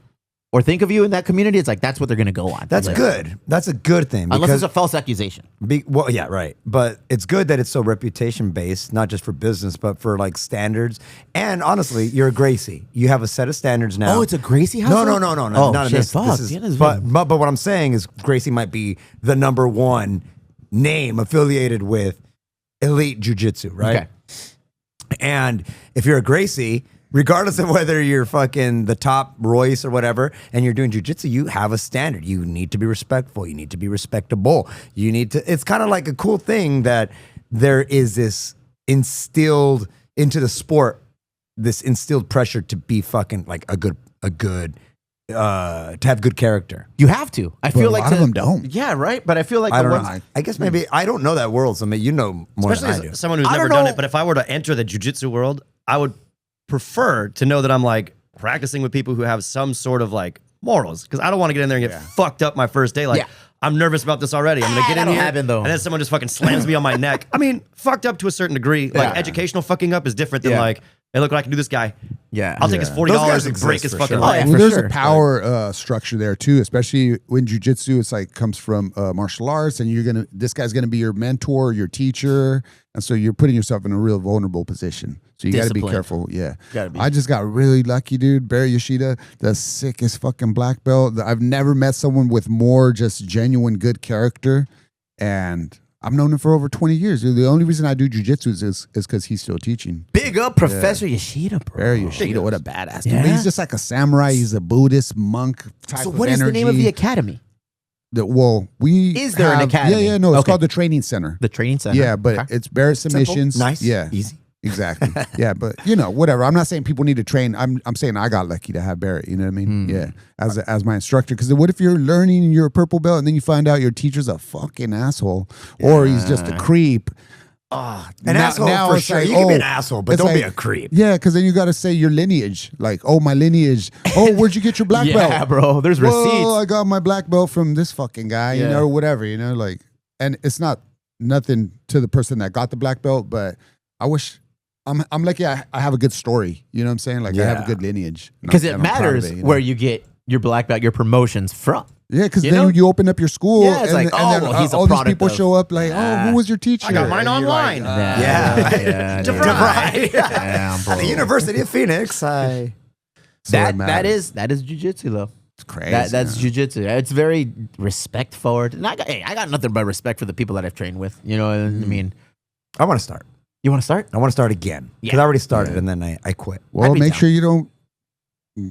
or think of you in that community, it's like that's what they're going to go on. That's Like, good. That's a good thing. Unless because it's a false accusation. well, yeah, right. But it's good that it's so reputation based, not just for business, but for like standards. And honestly, you're a Gracie. You have a set of standards now. Oh, it's a Gracie house? No, Oh, not in shit, this. fuck. This Yeah, is, this is but what I'm saying is Gracie might be the number one name affiliated with elite jujitsu, right? Okay. And if you're a Gracie, regardless of whether you're fucking the top Royce or whatever, and you're doing jujitsu, you have a standard. You need to be respectful. You need to be respectable. You need to. It's kind of like a cool thing that there is this instilled into the sport, this instilled pressure to be fucking like a good to have good character. You have to. I feel a like lot of them don't. Yeah, right. But I feel like I the don't ones, know. I guess maybe I don't know that world, so maybe you know more Especially than I do. as someone who's I never don't done know. it. But if I were to enter the jujitsu world, I would prefer to know that I'm like practicing with people who have some sort of like morals, because I don't want to get in there and get fucked up my first day. Like Yeah. I'm nervous about this already. I'm gonna get in that'll here, happen, though. and then someone just fucking slams me on my neck. I mean, fucked up to a certain degree. Like Yeah. educational fucking up is different than Yeah. like, hey, look what I can do this guy. yeah. I'll take his Those $40 guys and exist break his for fucking sure. life. Oh, Well, for there's sure. a power structure there too, especially when jujitsu. It's like comes from martial arts, and this guy's gonna be your mentor, your teacher, and so you're putting yourself in a real vulnerable position. So you got to be Discipline. careful. Yeah, Gotta be. I just got really lucky, dude. Barry Yoshida, the sickest fucking black belt. I've never met someone with more just genuine good character, and I've known him for over 20 years. The only reason I do jujitsu is because he's still teaching. Big up Professor Yoshida, bro. Barry Yoshida, what a badass dude. Yeah. He's just like a samurai. He's a Buddhist monk type So of what is energy. the name of the academy? Is there an academy? Yeah, no, it's Okay. called the training center. The training center. Yeah, but Okay. it's Barrett submissions. Nice. Yeah, Easy. exactly. Yeah, but whatever. I'm not saying people need to train. I'm saying I got lucky to have Barrett. You know what I mean? Yeah, as my instructor. Because what if you're learning and you're a purple belt and then you find out your teacher's a fucking asshole or he's just a creep? An asshole for it's sure. like, You can be an asshole, but it's don't be like- a creep. Yeah, because then you got to say your lineage. Like, oh, my lineage. Oh, where'd you get your black belt? Yeah, bro. There's receipts. Well, I got my black belt from this fucking guy, Yeah. or whatever, like, and it's not nothing to the person that got the black belt, but I wish I'm lucky I have a good story. You know what I'm saying? Like I have a Yeah. good lineage. And Because I'm- it and I'm proud of matters it, where you get your black belt, your promotions from. Yeah, because you then know? you open up your school, Yeah, it's like, and then well, he's a all these product people of- show up like, oh, who was your teacher? I got mine And you're online. like, Yeah, Yeah. yeah, DeVry. yeah, At the bro. University of Phoenix, I So it that matters. is jujitsu though. It's crazy. That's jujitsu. It's very respect forward, and I got nothing but respect for the people that I've trained with. You know, what I mean, I want to start. you want to start? I want to start again because Yeah. I already started Yeah. and then I quit. Well, I'd be make down. sure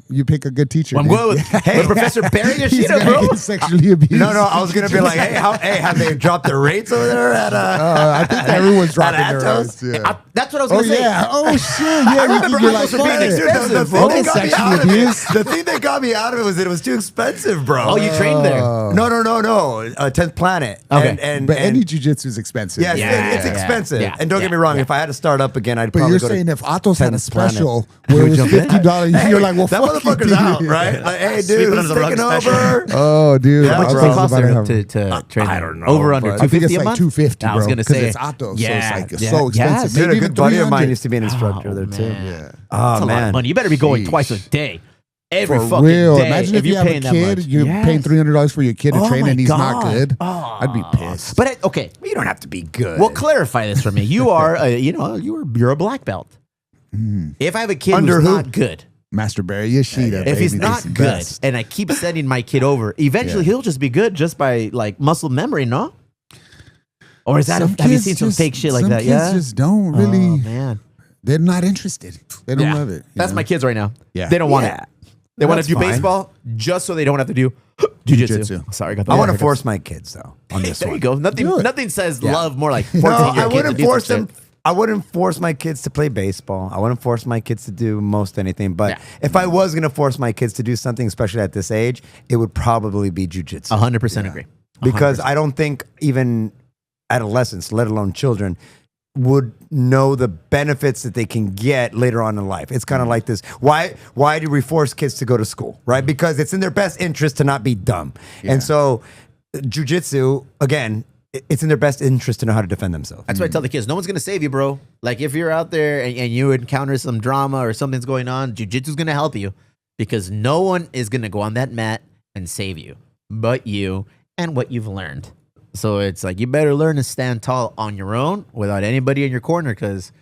you pick a good teacher. I'm dude. going with Professor Barry He's Yoshida, gonna bro. get sexually abused. No, I was gonna be like, hey, have they dropped their rates over there at I think everyone's dropping their Atos? rates. Yeah. That's what I was Oh gonna say. yeah. Oh shit. Yeah. I remember you're Atos like, were being "Fuck it." expensive. The thing Okay, that got me sexual out of abuse. it, the thing that got me out of it was that it was too expensive, bro. Oh, you trained there. No. 10th Planet. Okay. And But any jujitsu is expensive. yeah, Yeah, it's yeah, expensive. yeah, And don't get me yeah, wrong, yeah. if I had to start up again, I'd But probably you're go saying to if Atos had a 10th Planet. special where it was jump in? $50, you're like, well, that fuck you, motherfucker's dude. out, right? Like, hey, Sweep dude, it who's under the rug taking special. over? Oh, dude. How much Atos does it is cost about to there have- to train? I there? don't know, Over under but- I think it's 250 a like month. 250, I was bro, gonna because say it's Atos, Yeah, so it's like yeah, so expensive. yes. Dude, Maybe a even good buddy of mine 300. used to be an instructor there too. man. Yeah. That's Oh a lot of man, money. You better be going Sheesh. twice a day. Every For fucking real. day. Imagine if you you're have a paying that kid, much. you're Yes. paying $300 for your kid to Oh train my and he's not God. good. Oh. I'd be pissed. But okay, you don't have to be good. well, clarify this for me. You are, you're a black belt. If I have a kid Under who's who? not good, Master Barry Yoshida. if he's baby, not this is good, best. and I keep sending my kid over, eventually Yeah. he'll just be good just by like muscle memory, no? Or is that? Some Have you kids seen some just- fake shit like some that? kids Yeah. just don't Oh really. man, They're not interested. They don't love it. you That's know? my kids right now. Yeah. They don't want Yeah. it. They want That's to do fine. baseball just so they don't have to do jujitsu. Jujitsu. Sorry, I got the I want to haircuts. force my kids though on this There one. you go. Nothing. Do it. Nothing says Yeah. love more like No, forcing your I kid to wouldn't do force some them. shit. I wouldn't force my kids to play baseball. I wouldn't force my kids to do most anything. But Yeah. if I was going to force my kids to do something, especially at this age, it would probably be jujitsu. 100% agree. Because I don't think even adolescents, let alone children, would know the benefits that they can get later on in life. It's kind of like this. Why do we force kids to go to school? Right? Because it's in their best interest to not be dumb. And so jujitsu, again, it's in their best interest to know how to defend themselves. That's why I tell the kids, no one's gonna save you, bro. Like if you're out there and you encounter some drama or something's going on, jujitsu's gonna help you because no one is gonna go on that mat and save you but you and what you've learned. So it's like you better learn to stand tall on your own without anybody in your corner because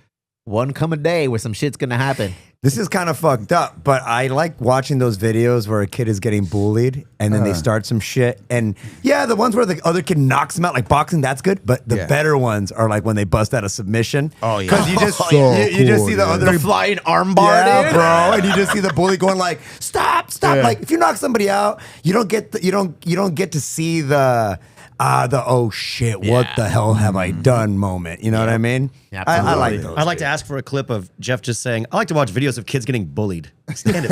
one come a day where some shit's gonna happen. This is kind of fucked up, but I like watching those videos where a kid is getting bullied and then they start some shit. And yeah, the ones where the other kid knocks them out, like boxing, that's good. But the better ones are like when they bust out a submission. Oh, yeah. Because you just So you just cool, see the dude. other The flying armbar, yeah, dude. bro, and you just see the bully going like, "Stop, stop!" Yeah. Like if you knock somebody out, you don't get you don't get to see the oh shit, what Yeah. the hell have I done moment. You know what I mean? Yeah, I absolutely. like those. I'd like to ask for a clip of Jeff just saying, I like to watch videos of kids getting bullied. Stand it.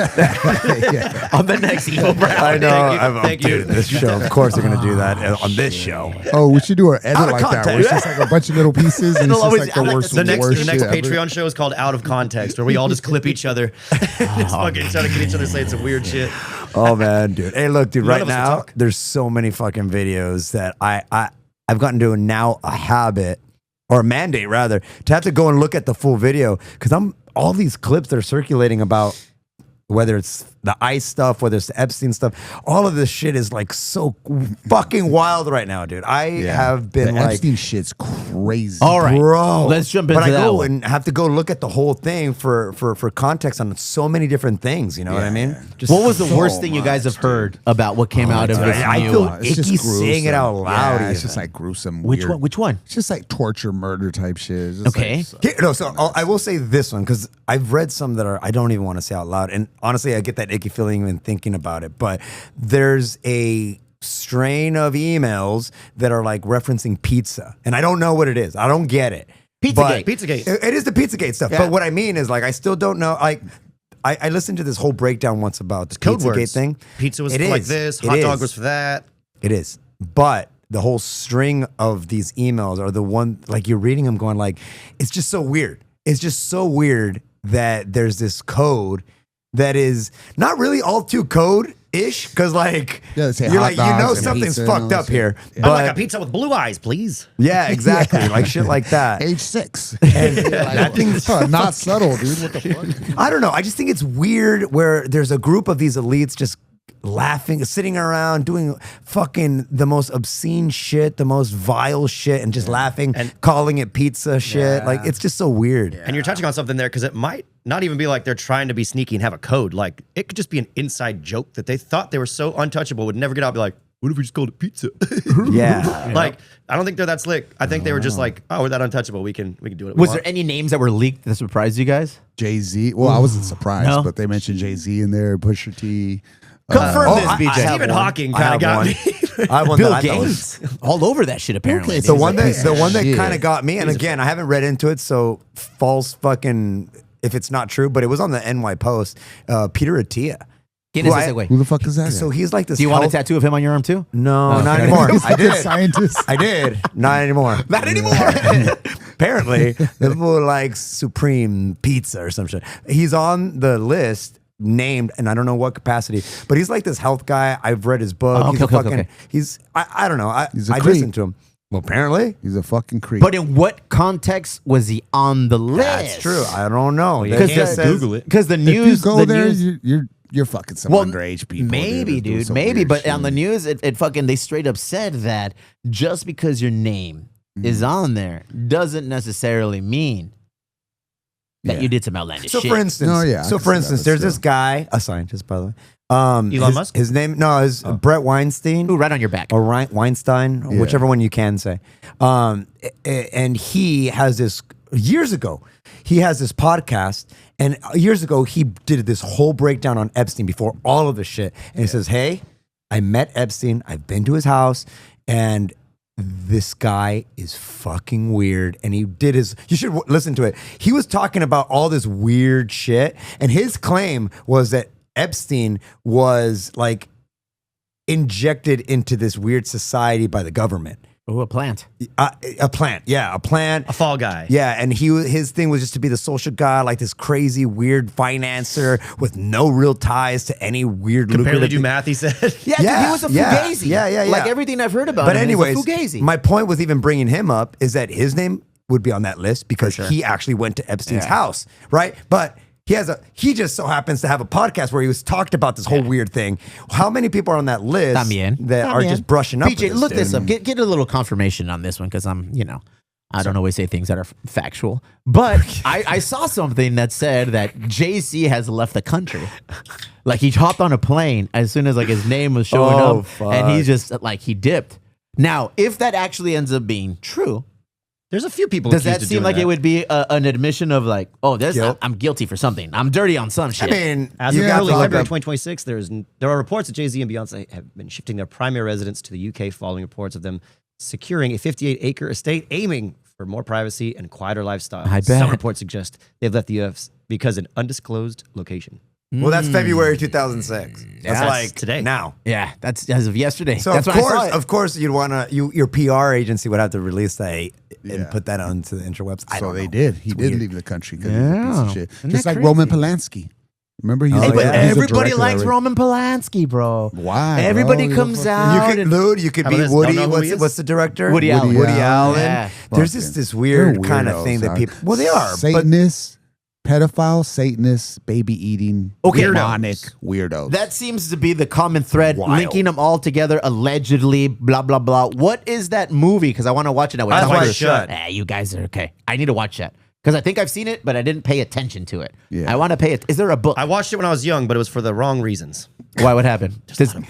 Yeah. On the next Emo Brown. I know. Thank you. Dude, this show, of course, they're gonna do that on this show. Oh, we should do an edit Out of like that where it's just like a bunch of little pieces and it's It'll just always- like the I like worst, The next worst shit ever. Patreon show is called Out of Context, where we all just clip each other, just fucking trying to get each other saying some weird shit. Oh man, dude. Hey, look, dude. None Right of us can now, talk. there's so many fucking videos that I've gotten to now a habit or a mandate rather to have to go and look at the full video because all these clips that are circulating about whether it's the ICE stuff, whether it's the Epstein stuff, all of this shit is like so fucking wild right now, dude. I have been the like, Epstein shit's crazy. All right, bro, let's jump but into I that go one. and have to go look at the whole thing for context on so many different things. You know what I mean? Just What was the so worst thing you guys have much, heard about what came out of dude. this? I new- feel It's just icky saying it gruesome. out loud. Yeah, it's just even. like gruesome. Which weird. one? Which one? It's just like torture, murder type shit. It's just Okay. like- Here, no, so I will say this one because I've read some that I don't even want to say out loud, and honestly, I get that icky feeling even thinking about it. But there's a strain of emails that are like referencing pizza, and I don't know what it is. I don't get it. Pizzagate. But Pizzagate. It is the Pizzagate stuff. Yeah. But what I mean is like I still don't know. Like I listened to this whole breakdown once about the Code Pizzagate words. thing. Pizza was It for like is. this, It hot dog is. was for that. It is. But the whole string of these emails are the one, like you're reading them going like, it's just so weird. It's just so weird that there's this code that is not really all too code-ish. Because like, Yeah, they say you're hot like, you know dogs and something's pizza and all fucked that up shit. here. Yeah. I'd like a But pizza with blue eyes, please. yeah, exactly. Like shit like that. Age 6. And that thing's Not subtle, dude. What the fuck? I don't know. I just think it's weird where there's a group of these elites just laughing, sitting around doing fucking the most obscene shit, the most vile shit, and just laughing and calling it pizza shit. Yeah. Like it's just so weird. And you're touching on something there because it might not even be like they're trying to be sneaky and have a code. Like it could just be an inside joke that they thought they were so untouchable would never get out. And be like, what if we just called it pizza? Yeah. Like I don't think they're that slick. I think they were just like, oh, we're that untouchable. We can do it. Was there any names that were leaked that surprised you guys? Jay-Z. Well, I wasn't surprised, No? but they mentioned Jay-Z in there, Pusha T. Confirm this, I BJ. have Stephen one. Hawking I kind have of got one. me. I have one Bill that I thought was- Gates. All over that shit, apparently. Gates The He's one a that piece the of one that shit. kind of got me, and again, I haven't read into it, so false fucking if it's not true, but it was on the NY Post. Peter Attia. Get us Who a I- segue. Who the fuck is that? So he's like this. Do you want a health- tattoo of him on your arm too? No, Oh, not okay. anymore. I Good did. scientist. I did. Not anymore. Not anymore. Apparently, people like Supreme Pizza or some shit. He's on the list named, and I don't know what capacity, but he's like this health guy. I've read his book. Oh, he's okay, a okay, fucking. okay. He's. I don't know. I He's a I creep. listened to him. Well, apparently. He's a fucking creep. But in what context was he on the list? That's true. I don't know. you It can't just says- Google it. Because the if news. you go the there, news- you're fucking some Well, underage people. maybe, They're doing dude, some maybe. weird But shit. on the news, it fucking they straight up said that just because your name is on there doesn't necessarily mean that Yeah. you did some outlandish So shit. for instance, No, yeah, I so can for see that, instance, but there's still. this guy, a scientist, by the way. Elon his, Musk? His name, no, is Brett Weinstein. Ooh, right on your back. Or Weinstein, Yeah. whichever one you can say. And he has this, years ago, he has this podcast. And years ago, he did this whole breakdown on Epstein before all of the shit. And he says, hey, I met Epstein. I've been to his house. And this guy is fucking weird. And he did his, you should listen to it. He was talking about all this weird shit. And his claim was that Epstein was like injected into this weird society by the government. Ooh, a plant. A plant. Yeah, a plant. A fall guy. Yeah, and his thing was just to be the social guy, like this crazy, weird financer with no real ties to any weird Could barely lucrative do math, he said. Yeah, dude, he was a yeah, fugazi. yeah. Like everything I've heard about But him anyways, is a fugazi. my point with even bringing him up is that his name would be on that list because he actually went to Epstein's house, right? But he just so happens to have a podcast where he was talked about this whole weird thing. How many people are on that list that are just brushing up? BJ, with this look dude? this up. Get a little confirmation on this one because I don't always say things that are factual. But I saw something that said that JC has left the country. Like he hopped on a plane as soon as like his name was showing Oh, up, fuck. and he just like he dipped. Now, if that actually ends up being true, There's a few people. does accused that of seem doing like that. it would be an admission of like, oh, Guilt. I'm guilty for something. I'm dirty on some I shit. mean, As you of got early to look February up- 2026, there are reports that Jay-Z and Beyonce have been shifting their primary residence to the UK following reports of them securing a 58-acre estate aiming for more privacy and quieter lifestyle. I Some bet. reports suggest they've left the US because an undisclosed location. Well, that's February 2006. That's That's like today. now. Yeah, that's as of yesterday. So that's of when I saw course, it. of course, you'd want to. Your PR agency would have to release that and Yeah. put that onto the interwebs. I So don't they know. did. He It's did weird. leave the country because he's a piece Yeah. of shit. Isn't Just that like Roman crazy? Polanski. Remember, he's Oh, a- yeah. he's a Everybody director likes that- Roman Polanski, bro. Why? Everybody bro? comes You don't out. You could, and- Lude, you could How be about this? Woody. Don't know who he is? What's the director? Woody Allen. Woody Allen. Yeah. There's Fucking- just this They're weird kind of weirdos, thing that dog. people. Well, they are. But Satanists, pedophiles, Satanists, baby eating, Okay. demonic weirdos. That seems to be the common thread, Wild. linking them all together, allegedly, blah, blah, blah. What is that movie? Because I want to watch it now. Eyes Tom Wide Cruise. Shut. You guys are okay. I need to watch that. Because I think I've seen it, but I didn't pay attention to it. Yeah. I want to pay it. Is there a book? I watched it when I was young, but it was for the wrong reasons. Why would happen? Does in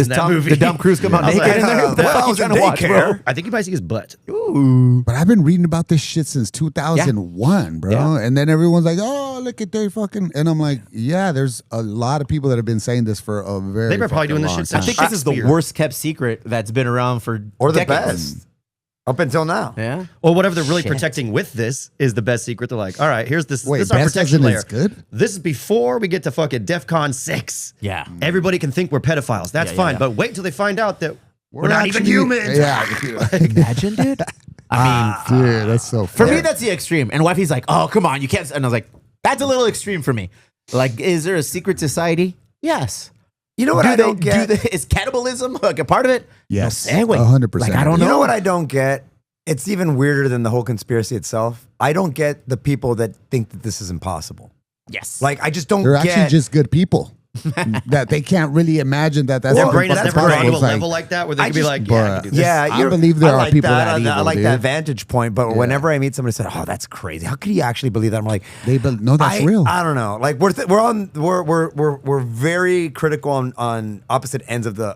that movie. Did Tom Cruise come out I was naked like, in there? What the well, fuck I you was trying in to watch, bro? daycare. I think you might see his butt. Ooh. But I've been reading about this shit since 2001, bro. Yeah. And then everyone's like, "Oh, look at their fucking," and I'm like, "Yeah, there's a lot of people that have been saying this for a very." They've been probably fucking doing this long shit time. I since think this is the Shakespeare. worst kept secret that's been around for or the decades. best up until now. Yeah. Or whatever they're really Shit. protecting with this is the best secret. They're like, all right, here's this. Wait, this is our best as protection in layer. it's good? This is before we get to fucking DEFCON 6. Yeah. Everybody can think we're pedophiles. That's Yeah, fine. yeah. But wait till they find out that we're not even actually- humans. Yeah, Imagine, dude. I mean, dude, that's so. for funny. me, that's the extreme. And wifey's like, oh, come on, you can't. And I was like, that's a little extreme for me. Like, is there a secret society? Yes. You know what I don't get? Is cannibalism like a part of it? Yes, No segue. 100%. Like, I don't You know. know what I don't get? It's even weirder than the whole conspiracy itself. I don't get the people that think that this is impossible. Yes. Like, I just don't They're get. actually just good people. that they can't really imagine that that's Their even brain has fucking never gone possible. to a It's like, level like that where they can be just- like, yeah, I can do this. Yeah, I you're- believe there are like people that. that I evil, like dude. that vantage point, but whenever I meet somebody who said, "Oh, that's crazy," how could you actually believe that? I'm like, no, that's real. I don't know. Like we're very critical on opposite ends of the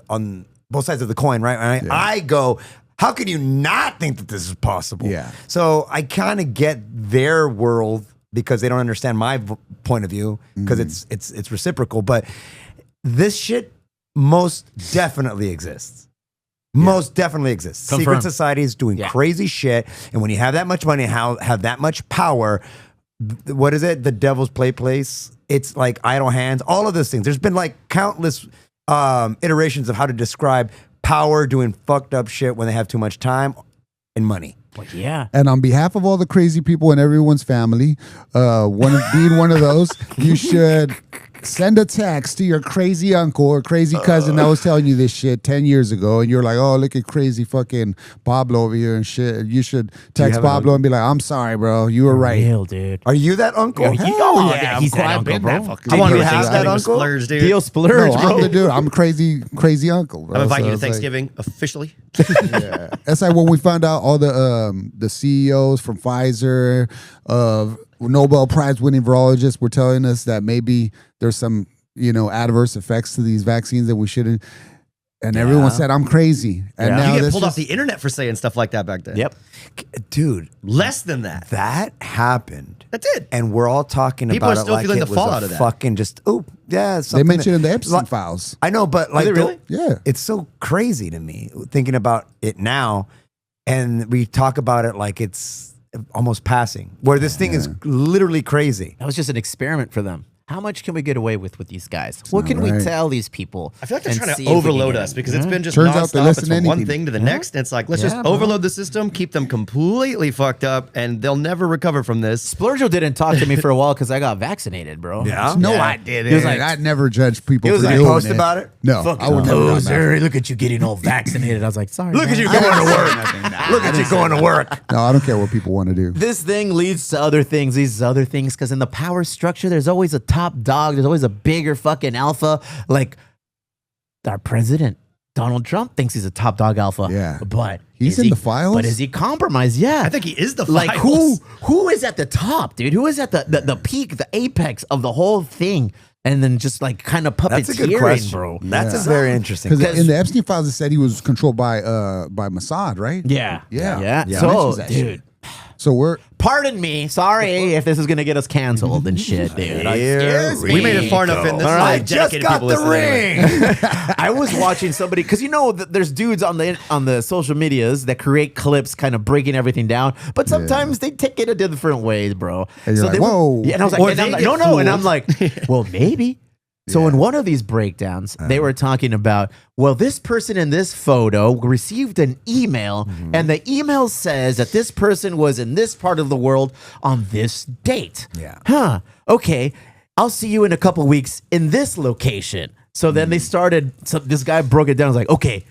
on both sides of the coin, right? I go, how can you not think that this is possible? Yeah. So I kind of get their world because they don't understand my point of view because it's reciprocal. But this shit most definitely exists. Most definitely exists. Confirmed. Secret societies doing crazy shit, and when you have that much money, have that much power. What is it? The devil's place. It's like idle hands. All of those things. There's been like countless iterations of how to describe power doing fucked up shit when they have too much time and money. Well, yeah. And on behalf of all the crazy people in everyone's family, being one of those, you should send a text to your crazy uncle or crazy cousin that was telling you this shit 10 years ago. And you're like, oh, look at crazy fucking Pablo over here and shit. You should text Pablo and be like, I'm sorry, bro. You were right. Real, dude. Are you that uncle? Yeah, he's that I've uncle, been bro. that fucking I want you to have that uncle? splurge, dude. Deal splurge, No, bro. I'm the dude. I'm a crazy uncle. Bro. I'm inviting you to it's like- Thanksgiving officially. Yeah. That's like when we found out all the CEOs from Pfizer, of Nobel Prize winning virologists were telling us that maybe there's some adverse effects to these vaccines that we shouldn't. And everyone said I'm crazy. And now You get this pulled off just- the internet for saying stuff like that back then. Yep. Dude, Less than that. that happened. That's it. And we're all talking People about are still it like feeling it the was fallout a of that. fucking just they something mentioned in the that- Epstein like- files. I know, but like they really? Yeah. it's so crazy to me thinking about it now, and we talk about it like it's almost passing. Where this thing is literally crazy. That was just an experiment for them. How much can we get away with these guys? What can we right. tell these people? I feel like they're and trying see to if we can overload get us it? because it's been just Turns out they nonstop. listen It's to from one anything. thing to the next. And it's like, let's just Yeah, bro. overload the system, keep them completely fucked up, and they'll never recover from this. Splurgio didn't talk to me for a while because I got vaccinated, bro. Yeah? No, Yeah. I didn't. He was like, I never judge people he was for like, doing post it. about it? No, I would never. done that. loser, look at you getting all vaccinated. I was like, sorry. Look at man. you going to work. Look at you going to work. No, I don't care what people want to do. This thing leads to other things, these other things, because in the power structure, there's always a top dog. There's always a bigger fucking alpha. Like our president, Donald Trump, thinks he's a top dog alpha. Yeah. But He's is in he- the files? But is he compromised? Yeah. I think he is the like files. who is at the top, dude? Who is at the peak, the apex of the whole thing? And then just like kind of puppeteering, That's a good question, bro. That's a very interesting. Because in the Epstein files, it said he was controlled by Mossad, right? Yeah. Yeah. Yeah. It So, mentions that dude. shit. So we're Pardon me. Sorry if this is gonna get us canceled and shit, dude. Excuse We made it far enough in. This All is right, like just dedicated got people the listening anyway. ring. I was watching somebody because there's dudes on the social medias that create clips, kind of breaking everything down, but sometimes they take it a different ways, bro. And you're like, they were- whoa. yeah, and I was like, Or and I'm they like, get no, and I'm fooled. like, well, maybe. So in one of these breakdowns, they were talking about, well, this person in this photo received an email, and the email says that this person was in this part of the world on this date. Yeah. Huh. Okay. I'll see you in a couple weeks in this location. So then they started. So this guy broke it down. I was like, okay,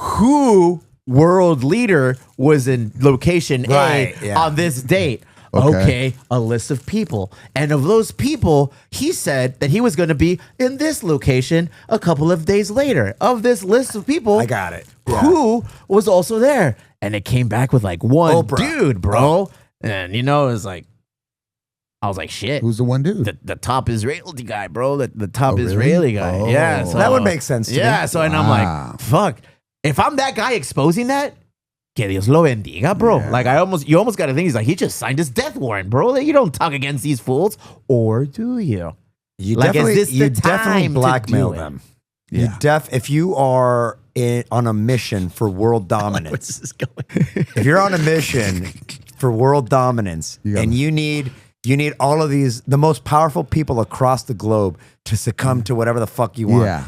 who world leader was in location Right, A yeah. on this date? Okay. Okay, a list of people. And of those people, he said that he was going to be in this location a couple of days later. Of this list of people, I got it. who was also there. And it came back with like one Oprah. dude, bro. And it was like, I was like, shit. who's the one dude? The top Israeli guy, bro. The top Oh, really? Israeli guy. Oh. Yeah. So, That would make sense to me. Yeah. So, and Wow. I'm like, fuck. If I'm that guy exposing that, que Dios lo bendiga, bro. Like you almost got to think he's like, he just signed his death warrant, bro. Like, you don't talk against these fools, or do you? You Like, is definitely, this the you definitely time to blackmail do it? them. Yeah. If you are on a mission for world Where's dominance, this going? if you're on a mission for world dominance, You gotta- and you need all of the most powerful people across the globe to succumb to whatever the fuck you want. Yeah.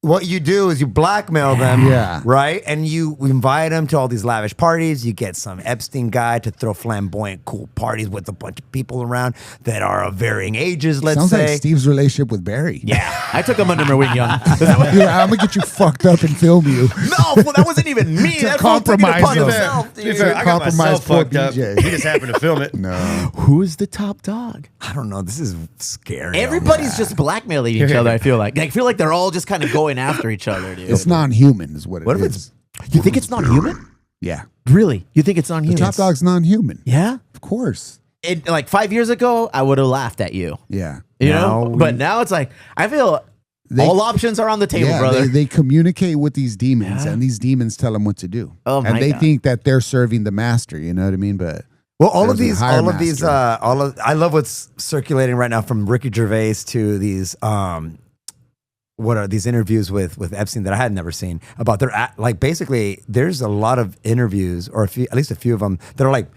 what you do is you blackmail them, Yeah. right? And you invite them to all these lavish parties. You get some Epstein guy to throw flamboyant, cool parties with a bunch of people around that are of varying ages, let's Sounds say. like Steve's relationship with Barry. Yeah, I took him under my wing, young. Is that what- Yeah, I'm gonna get you fucked up and film you. No, well, that wasn't even me. That fool took it compromise upon him. himself, To be dude. fair, I got Compromise myself poor fucked up. DJ. He just happened to film it. No. Who's the top dog? I don't know. This is scary. Everybody's just blackmailing each other. I feel like. I feel like they're all just kind of going after each other, dude. It's non-human is what it is. What if it's You think it's non-human? Yeah. Really? You think it's The non-human? top dog's non-human. Yeah. Of course. Like 5 years ago, I would have laughed at you. Yeah. You Now know, we- but now it's like I feel all options are on the table, Yeah, brother. they communicate with these demons, Yeah. and these demons tell them what to do. Oh, my and they God. think that they're serving the master. You know what I mean? But Well, all of There's a these, higher all of these, master. I love what's circulating right now from Ricky Gervais to these, what are these interviews with Epstein that I had never seen about like basically there's a lot of interviews or at least a few of them that are like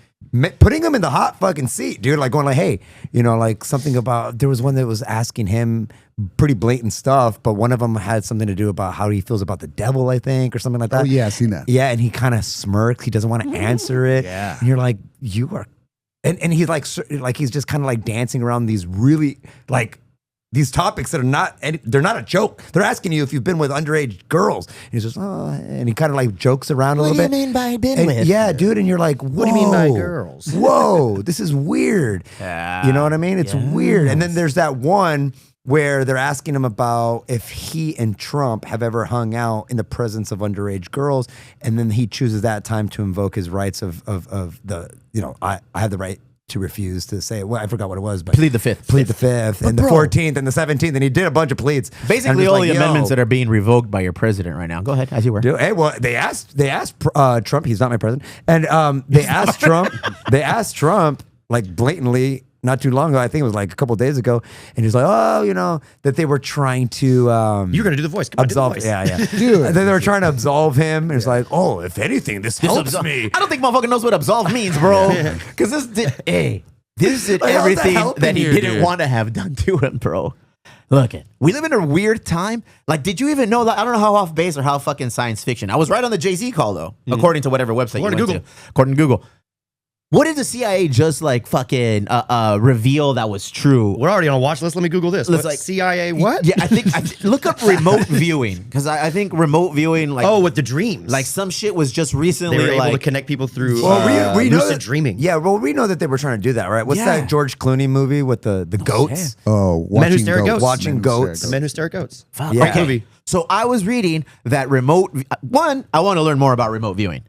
putting him in the hot fucking seat, dude. Like going like, hey, you know, like something about, there was one that was asking him pretty blatant stuff, but one of them had something to do about how he feels about the devil, I think, or something like that. oh yeah, I've seen that. Yeah, and he kind of smirks. He doesn't want to answer it. Yeah. And you're like, you are, and he's like he's just kind of like dancing around these really like these topics that are not, they're not a joke. They're asking you if you've been with underage girls. And he's just, oh, and he kind of like jokes around a little bit. mean by been And- yeah, dude. And you're like, whoa, What do you mean by girls? Whoa, this is weird. Yeah. You know what I mean? It's weird. And then there's that one where they're asking him about if he and Trump have ever hung out in the presence of underage girls, and then he chooses that time to invoke his rights of the, you know, I have the right to refuse to say, well, I forgot what it was, but Plead the fifth. plead the fifth, and the 14th, and the 17th, and he did a bunch of pleads. Basically, all the amendments that are being revoked by your president right now. Go ahead, as you were. Dude, hey, well, they asked Trump. He's not my president, and they asked Trump. They asked Trump like blatantly not too long ago. I think it was like a couple of days ago, and he's like, "Oh, you know that they were trying to You're gonna do the voice. Come on, do the absolve." voice. Yeah. Dude. And then they were trying to absolve him. And it's like, "Oh, if anything, this helps me." I don't think motherfucker knows what absolve means, bro. Because this did Like, how's that everything helping that he you, didn't dude? want to have done to him, bro. Look, we live in a weird time. Like, did you even know that? I don't know how off base or how fucking science fiction. I was right on the Jay-Z call, though, according to whatever website According you to went to. According to Google. What did the CIA just like fucking reveal that was true? We're already on a watch list. Let me Google this. Let's What, like- CIA what? Yeah, I think look up remote viewing, because I think remote viewing, like, Oh, with the dreams. like some shit was just they recently were able like to connect people through Well, we know lucid that, dreaming. Yeah, well, we know that they were trying to do that, right? What's Yeah. that George Clooney movie with the goats? Oh, Men Who watching Stare at goats. Ghosts. Watching Men Who Stare at goats. The Men Who Stare at Goats. Fuck. Yeah. Okay. Movie. So I was reading that remote. One, I want to learn more about remote viewing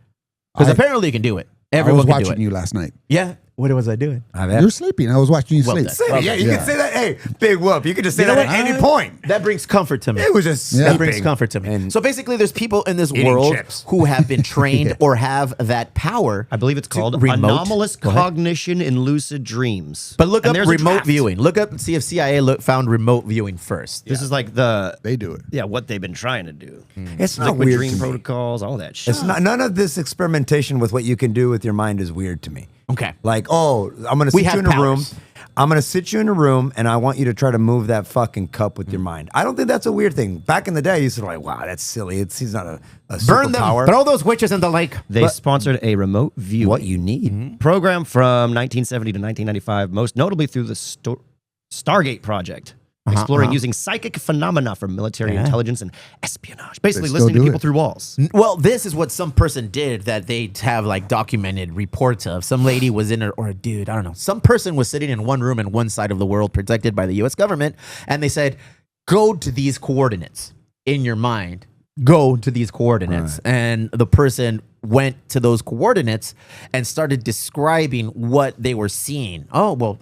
because I- apparently you can do it. I Everyone was can do watching it. you last night. Yeah. What was I doing? You're sleeping. I was watching you Well sleep. done. Say it. Yeah, you Yeah. can say that. Hey, big whoop. You can just say You know that what? at any point. That brings comfort to me. It was just Yeah. That brings sleeping comfort to me. and So basically, there's people in this eating world chips. who have been trained or have that power. I believe it's to called remote- anomalous Go ahead. cognition in lucid dreams. But look And up there's a remote draft. viewing. Look up, see if CIA found remote viewing first. This is like the They do it. what they've been trying to do. It's not Liquid weird dream to me. protocols, all that shit. It's not. None of this experimentation with what you can do with your mind is weird to me. Okay. Like, oh, I'm gonna We sit you have in a room. powers. I'm gonna sit you in a room, and I want you to try to move that fucking cup with your mind. I don't think that's a weird thing. Back in the day, you used to like, wow, that's silly. He's not a Burn them. superpower. Throw those witches in the lake. They sponsored a remote view What you need. program from 1970 to 1995, most notably through the Stargate project, exploring using psychic phenomena for military intelligence and espionage. Basically, still listening to do people it. through walls. Well, this is what some person did that they have like documented reports of. Some lady was in or a dude, I don't know. Some person was sitting in one room in one side of the world protected by the US government. And they said, go to these coordinates in your mind. Go to these coordinates. And the person went to those coordinates and started describing what they were seeing. Oh, well,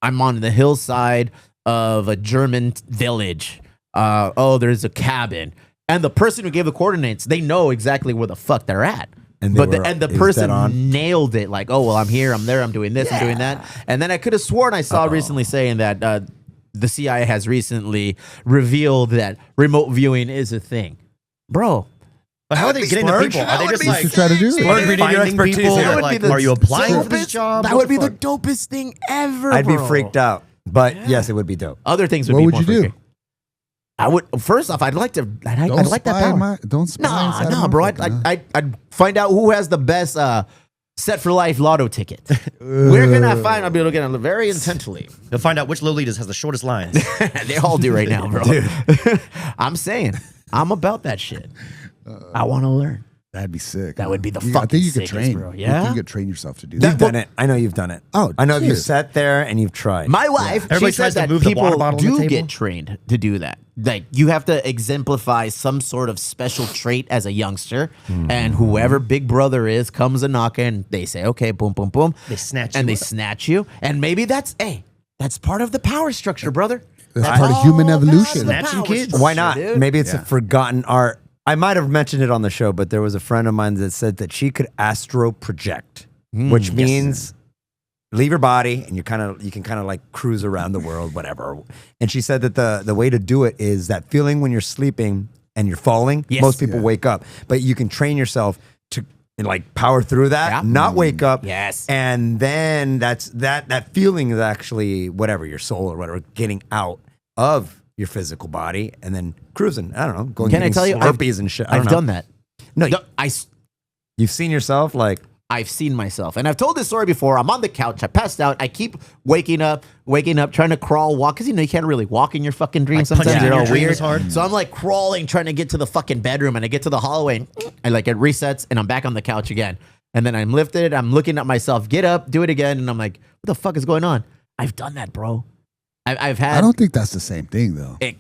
I'm on the hillside of a German village. There's a cabin. And the person who gave the coordinates, they know exactly where the fuck they're at. And But they the, were- and the is that person on? nailed it. Like, oh, well, I'm here, I'm there, I'm doing this, I'm doing that. And then I could have sworn I saw recently saying that the CIA has recently revealed that remote viewing is a thing. Bro, But how are they be getting to splurge. people? That Are they would just be like sick. Try to do it. finding Reading your expertise people? here. That would Like, be the are you applying for this dopest- job? That What would be the fuck? dopest thing ever, I'd be bro. freaked out. But yes, it would be dope. Other things would What be would more you do? freaky. I would first off. I'd like to. I'd Don't like that spy power. don't spy. inside of No, bro. my fucking- I'd find out who has the best set for life lotto ticket. Where can I find? I'll be looking at it very intently. You'll find out which Lolitas has the shortest lines. They all do right now, bro. I'm saying, I'm about that shit. I want to learn. That'd be sick. That would be the I fucking think you could sickest, train, bro. I Yeah? think you could train yourself to do You've that. done it. I know you've done it. Oh, I know you cheers. sat there and you've tried. My wife, Everybody she tries said to that move the water people bottle on the do table. get trained to do that. Like you have to exemplify some sort of special trait as a youngster, and whoever Big Brother is comes a knocking. They say, "Okay, boom, boom, boom." They snatch and you they up. snatch you, and maybe that's part of the power structure, brother. That's part of human all evolution. the Snatching power kids. structure, Why not? dude. Maybe it's Yeah. a forgotten art. I might have mentioned it on the show, but there was a friend of mine that said that she could astro project, which means leave your body and you can kind of like cruise around the world, whatever. And she said that the way to do it is that feeling when you're sleeping and you're falling. Yes. Most people Yeah. wake up, but you can train yourself to like power through that, Yeah. not wake up. Yes. And then that feeling is actually whatever your soul or whatever getting out of your physical body and then cruising. I don't know. Going Can I getting tell you, Slurpees and shit. I I've don't know. done that. No, No, you've seen yourself like I've seen myself, and I've told this story before. I'm on the couch, I passed out, I keep waking up, trying to crawl, walk, because you can't really walk in your fucking dreams. Like Sometimes punching they're in all your dream weird. is hard. So I'm like crawling, trying to get to the fucking bedroom, and I get to the hallway, and it resets, and I'm back on the couch again. And then I'm lifted, I'm looking at myself, get up, do it again, and I'm like, what the fuck is going on? I've done that, bro. I've had. I don't think that's the same thing though. Wait,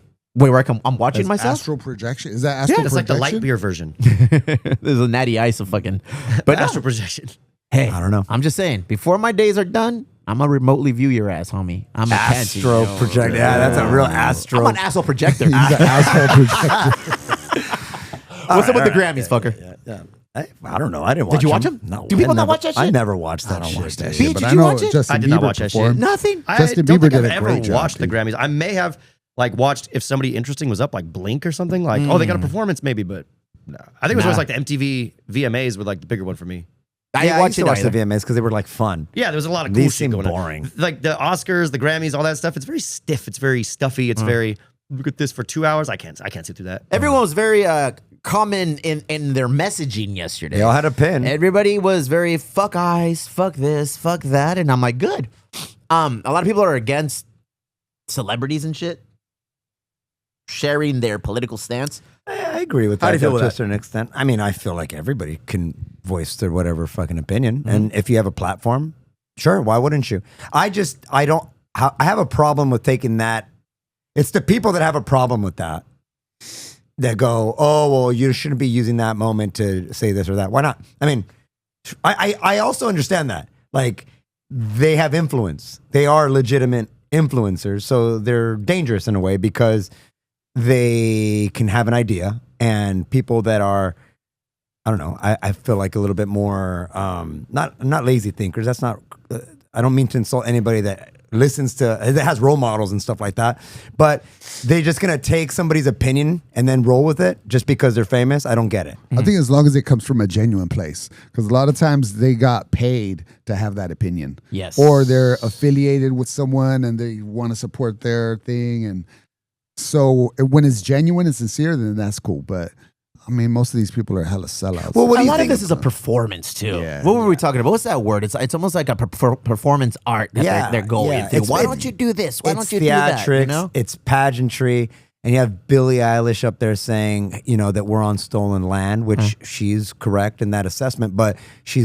where I'm watching As myself. Astral projection. Is that astral It's like the projection? light beer version. There's a natty ice of fucking. But no. Astral projection. Hey, I don't know. I'm just saying, before my days are done, I'm gonna remotely view your ass, homie. I'm a pansy. astro project. Yeah, that's a real astro. I'm an asshole projector. He's an astral projector. What's up with the Grammys, fucker? Yeah. I don't know. I didn't watch. you watch them? them? No. Do people I not never- watch that I shit? never watched that I don't shit. watch that Pete, shit, did but I you know watch it? Justin I did not Bieber watch that shit. performed. Nothing. Justin don't Bieber think did I've a ever great job, watched the dude. Grammys. I may have like watched if somebody interesting was up, like Blink or something. Like, oh, they got a performance maybe, but no. I think it was always Nah. like the MTV VMAs were like the bigger one for me. I I watched used to watch it. the VMAs because they were like fun. Yeah, there was a lot of cool These shit seem going boring. on. Like the Oscars, the Grammys, all that stuff. It's very stiff. It's very stuffy. It's very look at this for 2 hours. I can't sit through that. Everyone was very common in their messaging yesterday. They all had a pin. Everybody was very fuck eyes, fuck this, fuck that, and I'm like, good. A lot of people are against celebrities and shit sharing their political stance. I agree with How do that you feel to with a that? certain extent. I mean, I feel like everybody can voice their whatever fucking opinion, and if you have a platform, sure, why wouldn't you? I have a problem with taking that. It's the people that have a problem with that that go, oh well, you shouldn't be using that moment to say this or that. Why not? I mean, I also understand that. Like, they have influence. They are legitimate influencers, so they're dangerous in a way because they can have an idea, and people that are, I don't know, I feel like a little bit more not lazy thinkers. That's not. I don't mean to insult anybody that listens to that has role models and stuff like that, but they're just gonna take somebody's opinion and then roll with it just because they're famous. I don't get it. I think as long as it comes from a genuine place, because a lot of times they got paid to have that opinion. Yes. Or they're affiliated with someone and they want to support their thing. And so when it's genuine and sincere, then that's cool. But I mean, most of these people are hella sellouts. Well, what do a you lot think? of this is a performance too. Yeah. What were we talking about? What's that word? It's almost like a performance art that they're going yeah. into. Why don't you do this? Why don't you do that? You know? It's pageantry, and you have Billie Eilish up there saying, that we're on stolen land, which she's correct in that assessment, but she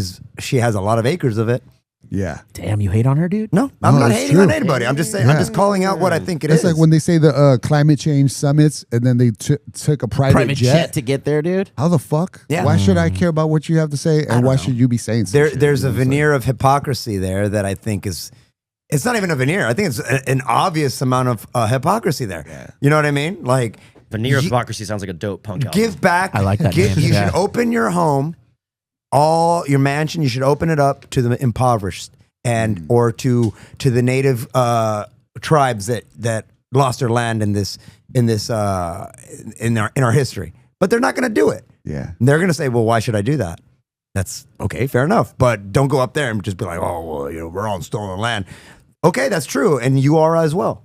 has a lot of acres of it. Yeah. Damn, you hate on her, dude? No, I'm No, not it's hating true. on anybody. I'm just saying, I'm Yeah. just calling out what I think it It's is. like when they say the climate change summits and then they took a private jet. to get there, dude. How the fuck? Yeah. Why should I care about what you have to say? And why should you be saying some shit? There's a You know what I'm saying? veneer of hypocrisy there that I think is. It's not even a veneer. I think it's an obvious amount of hypocrisy there. Yeah. You know what I mean? Like, Veneer of Ye- Hypocrisy sounds like a dope punk album. give back. I like that name. You Yeah. should open your home, all your mansion. You should open it up to the impoverished and or to the native tribes that lost their land in our history. But they're not going to do it. Yeah. And they're going to say, well, why should I do that? That's okay, fair enough. But don't go up there and just be like, oh, well, we're on stolen land. Okay, that's true. And you are as well.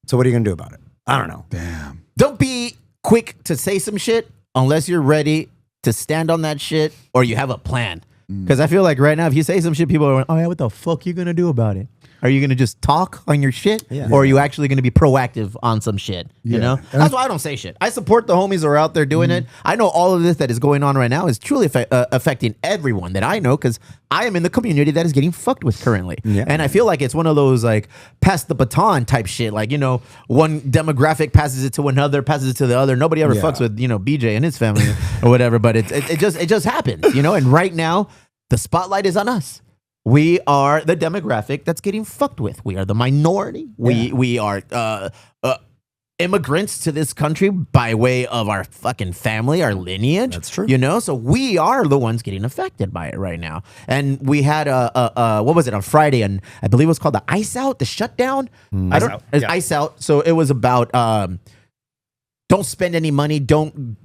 So what are you going to do about it? I don't know. Damn. don't be quick to say some shit unless you're ready to stand on that shit or you have a plan. Because I feel like right now, if you say some shit, people are going, oh yeah, what the fuck you gonna do about it? Are you gonna just talk on your shit, or are you actually gonna be proactive on some shit? You know, that's why I don't say shit. I support the homies that are out there doing it. I know all of this that is going on right now is truly affecting everyone that I know because I am in the community that is getting fucked with currently. And I feel like it's one of those like pass the baton type shit. Like, you know, one demographic passes it to another, passes it to the other. Nobody ever fucks with, you know, BJ and his family or whatever. But it just happens, you know. And right now, the spotlight is on us. We are the demographic that's getting fucked with. We are the minority. We are immigrants to this country by way of our fucking family, our lineage. That's true. You know, so we are the ones getting affected by it right now. And we had what was it on Friday? And I believe it was called the Ice Out, the shutdown. Ice Out. So it was about don't spend any money. Don't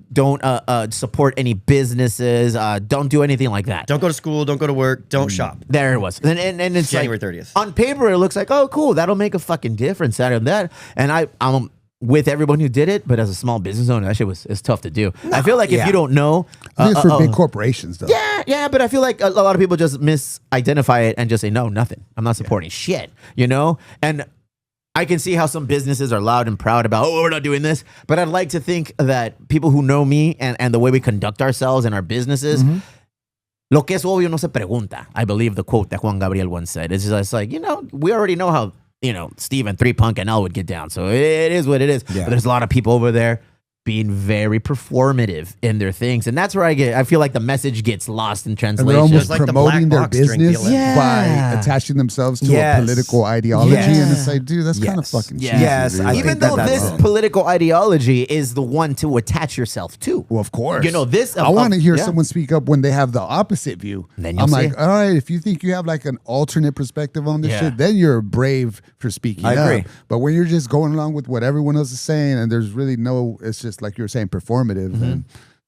support any businesses. Don't do anything like that. Don't go to school. Don't go to work. Don't shop. There it was. And it's January like, 30th. On paper, it looks like, oh, cool. That'll make a fucking difference out of that. And I'm with everyone who did it, but as a small business owner, that shit it's tough to do. I feel like if you don't know, I think it's for big corporations, though. Yeah, but I feel like a lot of people just misidentify it and just say, no, nothing. I'm not supporting shit, you know? And I can see how some businesses are loud and proud about, oh, we're not doing this. But I'd like to think that people who know me and the way we conduct ourselves in our businesses, lo que es obvio no se pregunta. I believe the quote that Juan Gabriel once said. It's just like, you know, we already know how, you know, Steve and 3 Punk and L would get down. So it is what it is. But there's a lot of people over there being very performative in their things. And that's where I feel like the message gets lost in And translation. they're almost like the promoting black their box during business BLM. by attaching themselves to a political ideology. And it's like, dude, that's kind of fucking cheesy. Yes, dude. I Even think though that's this wrong. political ideology is the one to attach yourself to. Well, of course. You know, this. I want to hear someone speak up when they have the opposite view. Then you'll I'm see like, it. all right, if you think you have like an alternate perspective on this Yeah. shit, then you're brave for speaking I agree. up. But when you're just going along with what everyone else is saying and there's really no, it's just like you're saying performative, then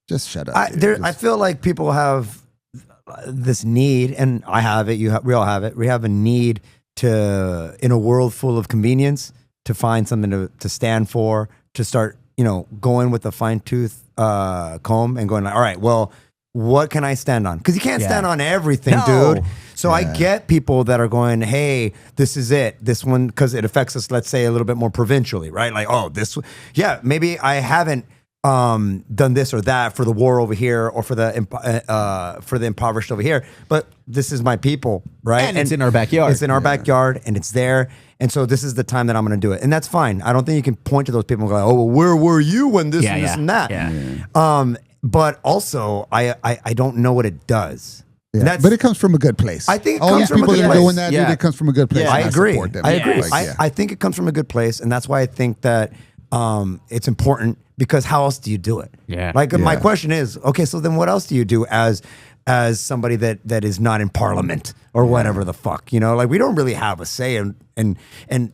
just shut up. dude. I feel like people have this need, and I have it. We all have it. We have a need to, in a world full of convenience, to find something to stand for, to start, you know, going with a fine tooth comb and going like, all right, well, what can I stand on? Because you can't stand on everything, dude. So I get people that are going, hey, this is it. This one, because it affects us, let's say, a little bit more provincially, right? Like, oh, maybe I haven't done this or that for the war over here or for the impoverished over here, but this is my people, right? And it's in our backyard. It's in our backyard, and it's there. And so this is the time that I'm going to do it, and that's fine. I don't think you can point to those people and go, "Oh, well, where were you when this and this and that?" But also, I don't know what it does. Yeah. But it comes from a good place. I think it all comes these from a people good that are place. doing that, dude, it comes from a good place. Yeah. and I agree. support them. I agree. Like, I think it comes from a good place, and that's why I think that it's important, because how else do you do it? Yeah. Like my question is, okay, so then what else do you do as somebody that is not in parliament or whatever the fuck, you know? Like, we don't really have a say, and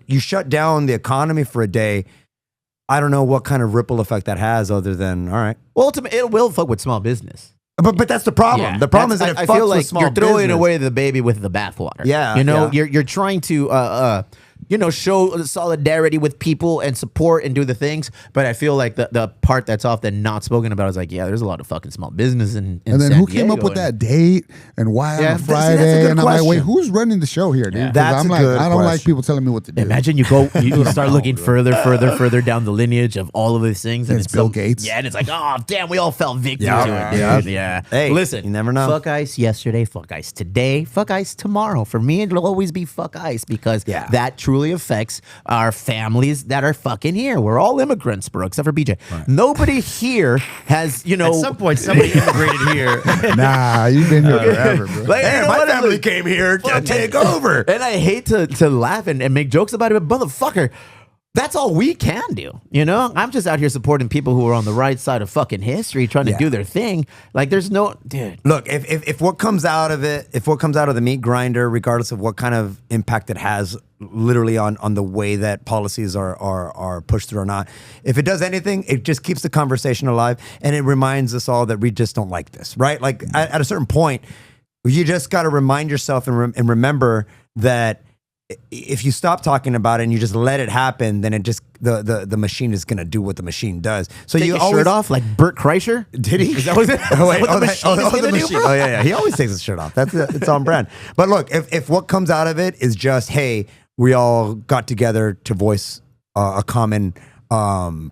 you shut down the economy for a day. I don't know what kind of ripple effect that has, other than, all right. Well, ultimately, it will fuck with small business. But that's the problem. Yeah. The problem is that I it fucks feel like with small you're throwing business. away the baby with the bathwater. Yeah, you know, yeah. you're trying to you know, show solidarity with people and support and do the things. But I feel like the part that's often not spoken about is like, yeah, there's a lot of fucking small business in and then San who came up Diego with that date and why on a that's a Friday? good And I'm like, wait, question. who's running the show here, dude? Yeah. 'Cause That's I'm a like, good I don't like question. people telling me what to do. Imagine you start looking further down the lineage of all of these things, and It's Bill Gates. Yeah, and it's like, oh damn, we all fell victim Yeah. to it, Yeah. dude. Yeah. Hey, Listen, you never know. Fuck ice yesterday, fuck ice today, fuck ice tomorrow. For me, it'll always be fuck ice because that truly affects our families that are fucking here. We're all immigrants, bro, except for BJ. Nobody here has, you know. At some point, somebody immigrated here. Nah, you've been here forever, bro. Like, Hey, you know my what? family came here to take over. And I hate to laugh and make jokes about it, but motherfucker, that's all we can do. You know, I'm just out here supporting people who are on the right side of fucking history, trying to do their thing. Like, there's no, dude. Look, if what comes out of it, if what comes out of the meat grinder, regardless of what kind of impact it has literally on the way that policies are pushed through or not, if it does anything, it just keeps the conversation alive, and it reminds us all that we just don't like this, right? Like, at a certain point, you just got to remind yourself and remember that if you stop talking about it and you just let it happen, then it just the machine is gonna do what the machine does. So Take you his always shirt off like Bert Kreischer. Did he? Is that what, Oh, wait, what the oh, machine is the gonna do, machine. bro? Oh yeah. He always takes his shirt off. That's it's on brand. But look, if what comes out of it is just, hey, we all got together to voice a common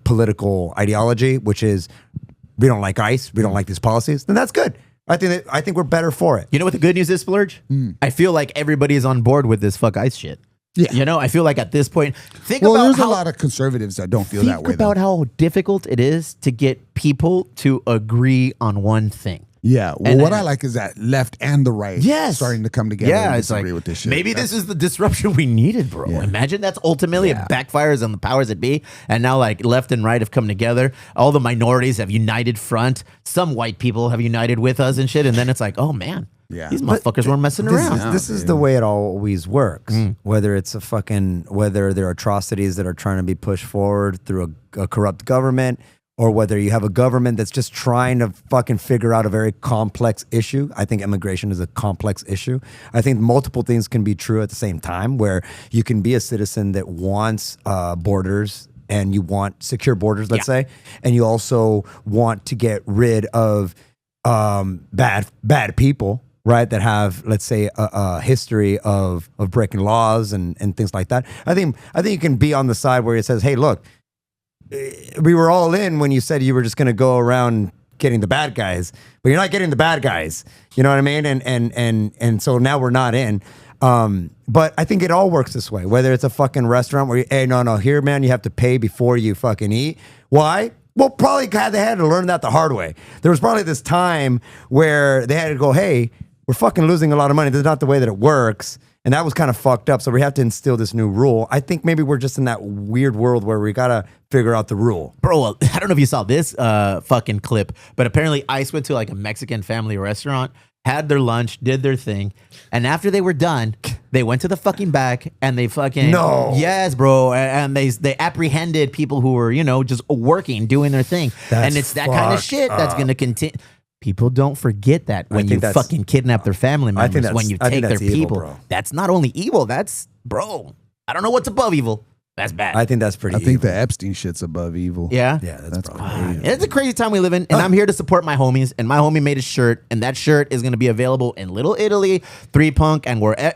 political ideology, which is we don't like ICE, we don't like these policies, then that's good. I think we're better for it. You know what the good news is, Splurge? I feel like everybody is on board with this fuck ICE shit. Yeah. You know, I feel like at this point, think Well, about there's how, a lot of conservatives that don't feel that think way. about Though. how difficult it is to get people to agree on one thing. Yeah. Well, And what then- I like is that left and the right Yes. starting to come together Yeah, and it's like disagree with this shit. maybe this is the disruption we needed, bro. Yeah. Imagine that's ultimately it backfires on the powers that be, and now like left and right have come together. All the minorities have united front. Some white people have united with us and shit, and then it's like, oh man, Yeah. these But motherfuckers weren't messing This around. is the way it always works. Whether it's whether there are atrocities that are trying to be pushed forward through a corrupt government, or whether you have a government that's just trying to fucking figure out a very complex issue. I think immigration is a complex issue. I think multiple things can be true at the same time, where you can be a citizen that wants borders and you want secure borders, let's say, and you also want to get rid of bad people, right, that have, let's say, a history of breaking laws and things like that. I think you can be on the side where it says, hey, look, we were all in when you said you were just going to go around getting the bad guys, but you're not getting the bad guys. You know what I mean? And so now we're not in. But I think it all works this way, whether it's a fucking restaurant where hey, no, here, man, you have to pay before you fucking eat. Why? Well, probably they had to learn that the hard way. There was probably this time where they had to go, hey, we're fucking losing a lot of money. This is not the way that it works. And that was kind of fucked up. So we have to instill this new rule. I think maybe we're just in that weird world where we got to figure out the rule. Bro, I don't know if you saw this fucking clip, but apparently ICE went to like a Mexican family restaurant, had their lunch, did their thing, and after they were done, they went to the fucking back and they fucking yes, bro, and they apprehended people who were, you know, just working, doing their thing. And it's that kind of shit that's going to continue. People don't forget that when you fucking kidnap their family members, when you take their people. Bro. That's not only evil, that's, bro, I don't know what's above evil. That's bad. I think that's pretty I think evil. the Epstein shit's above evil. Yeah? Yeah, that's probably crazy. It's a crazy time we live in, and I'm here to support my homies. And my homie made a shirt, and that shirt is going to be available in Little Italy, 3Punk,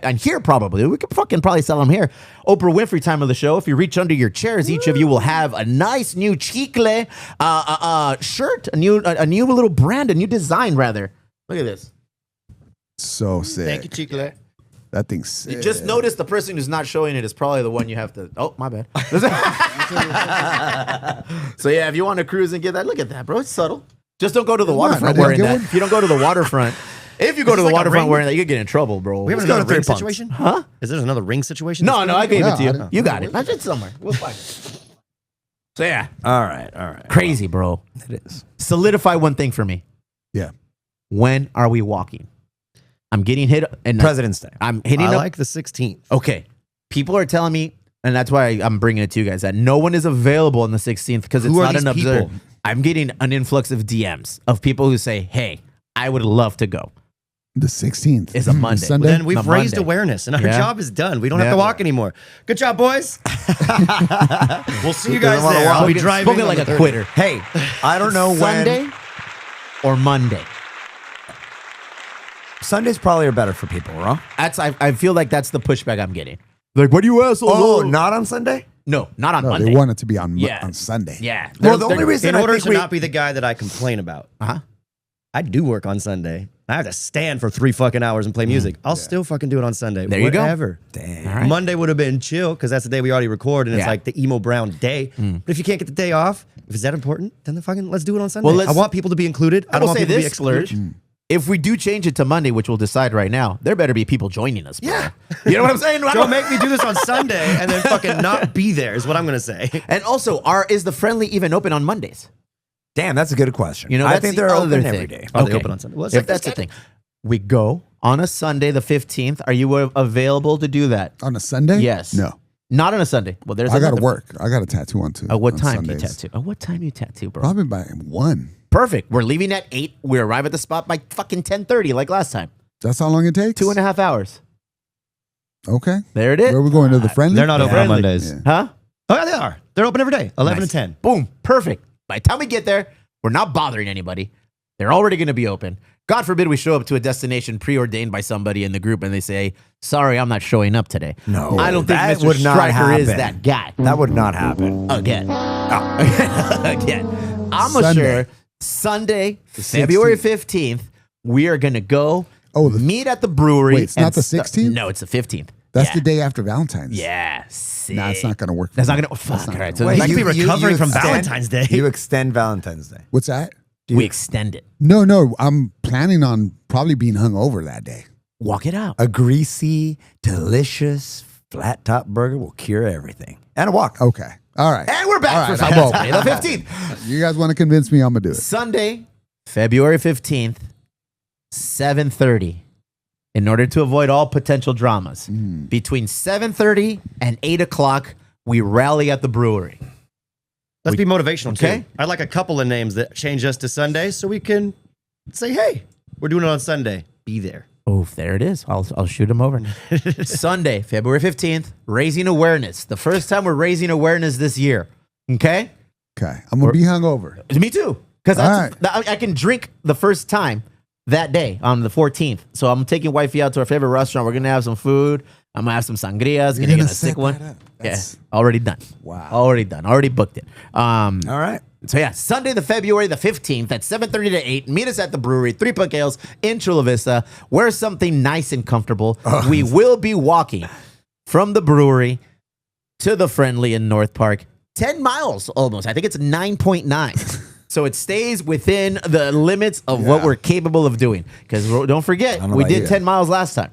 and here probably. We could fucking probably sell them here. Oprah Winfrey time of the show. If you reach under your chairs, each of you will have a nice new chicle shirt, a new little brand, a new design rather. Look at this. So sick. Thank you, chicle. That thing's sick. You just notice the person who's not showing it is probably the one you have to. Oh, my bad. So yeah, if you want to cruise and get that, look at that, bro. It's subtle. Just don't go to the waterfront I didn't wearing get that. one. If you don't go to the waterfront, if you go to the like a waterfront ring? wearing that, you could get in trouble, bro. We have Let's go another to ring 3Punks. situation? Huh? Is there another ring situation? No, I gave it to No, I you. didn't. You got it. That's it somewhere. We'll find it. So yeah, All right. crazy, bro. It is. Solidify one thing for me. Yeah. When are we walking? I'm getting hit, and President's Day. I'm hitting I up. like the 16th. Okay, people are telling me, and that's why I'm bringing it to you guys, that no one is available on the 16th because it's Who are not these an observed. people? I'm getting an influx of DMs of people who say, "Hey, I would love to go." The 16th. It's a Monday. Sunday. Then we've On raised Monday. awareness and our Yeah. job is done. We don't have Yeah. to walk anymore. Good job, boys. We'll see you Because I guys wanna there. walk. I'll be Spoken- driving spoken on like the a 30th. quitter. Hey, I don't know when. Sunday or Monday. Sundays probably are better for people, bro. That's I feel like that's the pushback I'm getting. Like, what do you assholes? Oh, not on Sunday? No, not on No, Monday. they want it to be on Yeah. on Sunday. Yeah. Well, the only reason In I order think to we, not be the guy that I complain about, Uh-huh. I do work on Sunday. I have to stand for 3 fucking hours and play music. I'll still fucking do it on Sunday. There you go. Whatever. Damn. All right. Monday would have been chill because that's the day we already record and it's Yeah. like the Emo Brown day. But if you can't get the day off, if it's that important, then let's do it on Sunday. Well, let's- I want people to be included. I I don't will want say people to be this, excluded. Splurge. If we do change it to Monday, which we'll decide right now, there better be people joining us. Bro. Yeah. You know what I'm saying? Don't make me do this on Sunday and then fucking not be there is what I'm going to say. And also, is the friendly even open on Mondays? Damn, that's a good question. You know, I that's think the they're other open thing. every day. Are they open on Sunday? Well, it's If like that's the this thing, we go on a Sunday, the 15th. Are you available to do that? On a Sunday? Yes. No. Not on a Sunday. Well, there's I got to another- work. I got a tattoo on too. What on time do you Sundays. tattoo? What time do you tattoo, bro? Probably by 1. Perfect. We're leaving at 8. We arrive at the spot by fucking 10:30, like last time. That's how long it takes? 2.5 hours. Okay. There it is. Where are we going to the friendly? They're not open on Friendly. Mondays. Yeah. Huh? Oh, yeah, they are. They're open every day, 11 Nice. to 10. Boom. Perfect. By the time we get there, we're not bothering anybody. They're already going to be open. God forbid we show up to a destination preordained by somebody in the group and they say, sorry, I'm not showing up today. No, I don't think that Mr. would not Stryker is happen. that guy. That would not happen. Again. Again. I'm Sunday. sure Sunday, February 15th, we are going to go meet at the brewery. Wait, it's not and the 16th? No, it's the 15th. That's Yeah. the day after Valentine's. Yeah. Sick. Nah, it's not going to work. That's for not me. going to. Fuck. All right. not So Wait, next you week could be recovering from extend- Valentine's Day. You extend Valentine's Day. What's that? we extend it. No. I'm planning on probably being hungover that day. Walk it out. A greasy, delicious flat top burger will cure everything. And a walk. Okay. All right. And we're back All for right, I'm Sunday, the 15th. You guys want to convince me I'm going to do it. Sunday, February 15th, 7:30. In order to avoid all potential dramas, between 7:30 and 8 o'clock, we rally at the brewery. Let's be motivational, Okay. too. I'd like a couple of names that change us to Sunday so we can say, hey, we're doing it on Sunday. Be there. Oh, there it is. I'll shoot him over. Sunday, February 15th, raising awareness. The first time we're raising awareness this year. Okay? Okay. I'm going to be hungover. Me too. Because All I can drink the first time that day on the 14th. So I'm taking wifey out to our favorite restaurant. We're going to have some food. I'm going to have some sangrias. You're Gonna get gonna a sick set one. that up. Yeah. That's- Already done. Wow. Already done. Already booked it. All right. So yeah, Sunday, the February the 15th at 7:30 to 8. Meet us at the brewery, 3 Punk Ales in Chula Vista. Wear something nice and comfortable. We will be walking from the brewery to the Friendly in North Park. 10 miles almost. I think it's 9.9. So it stays within the limits of what we're capable of doing. Because don't forget, don't know we about did you. 10 miles last time.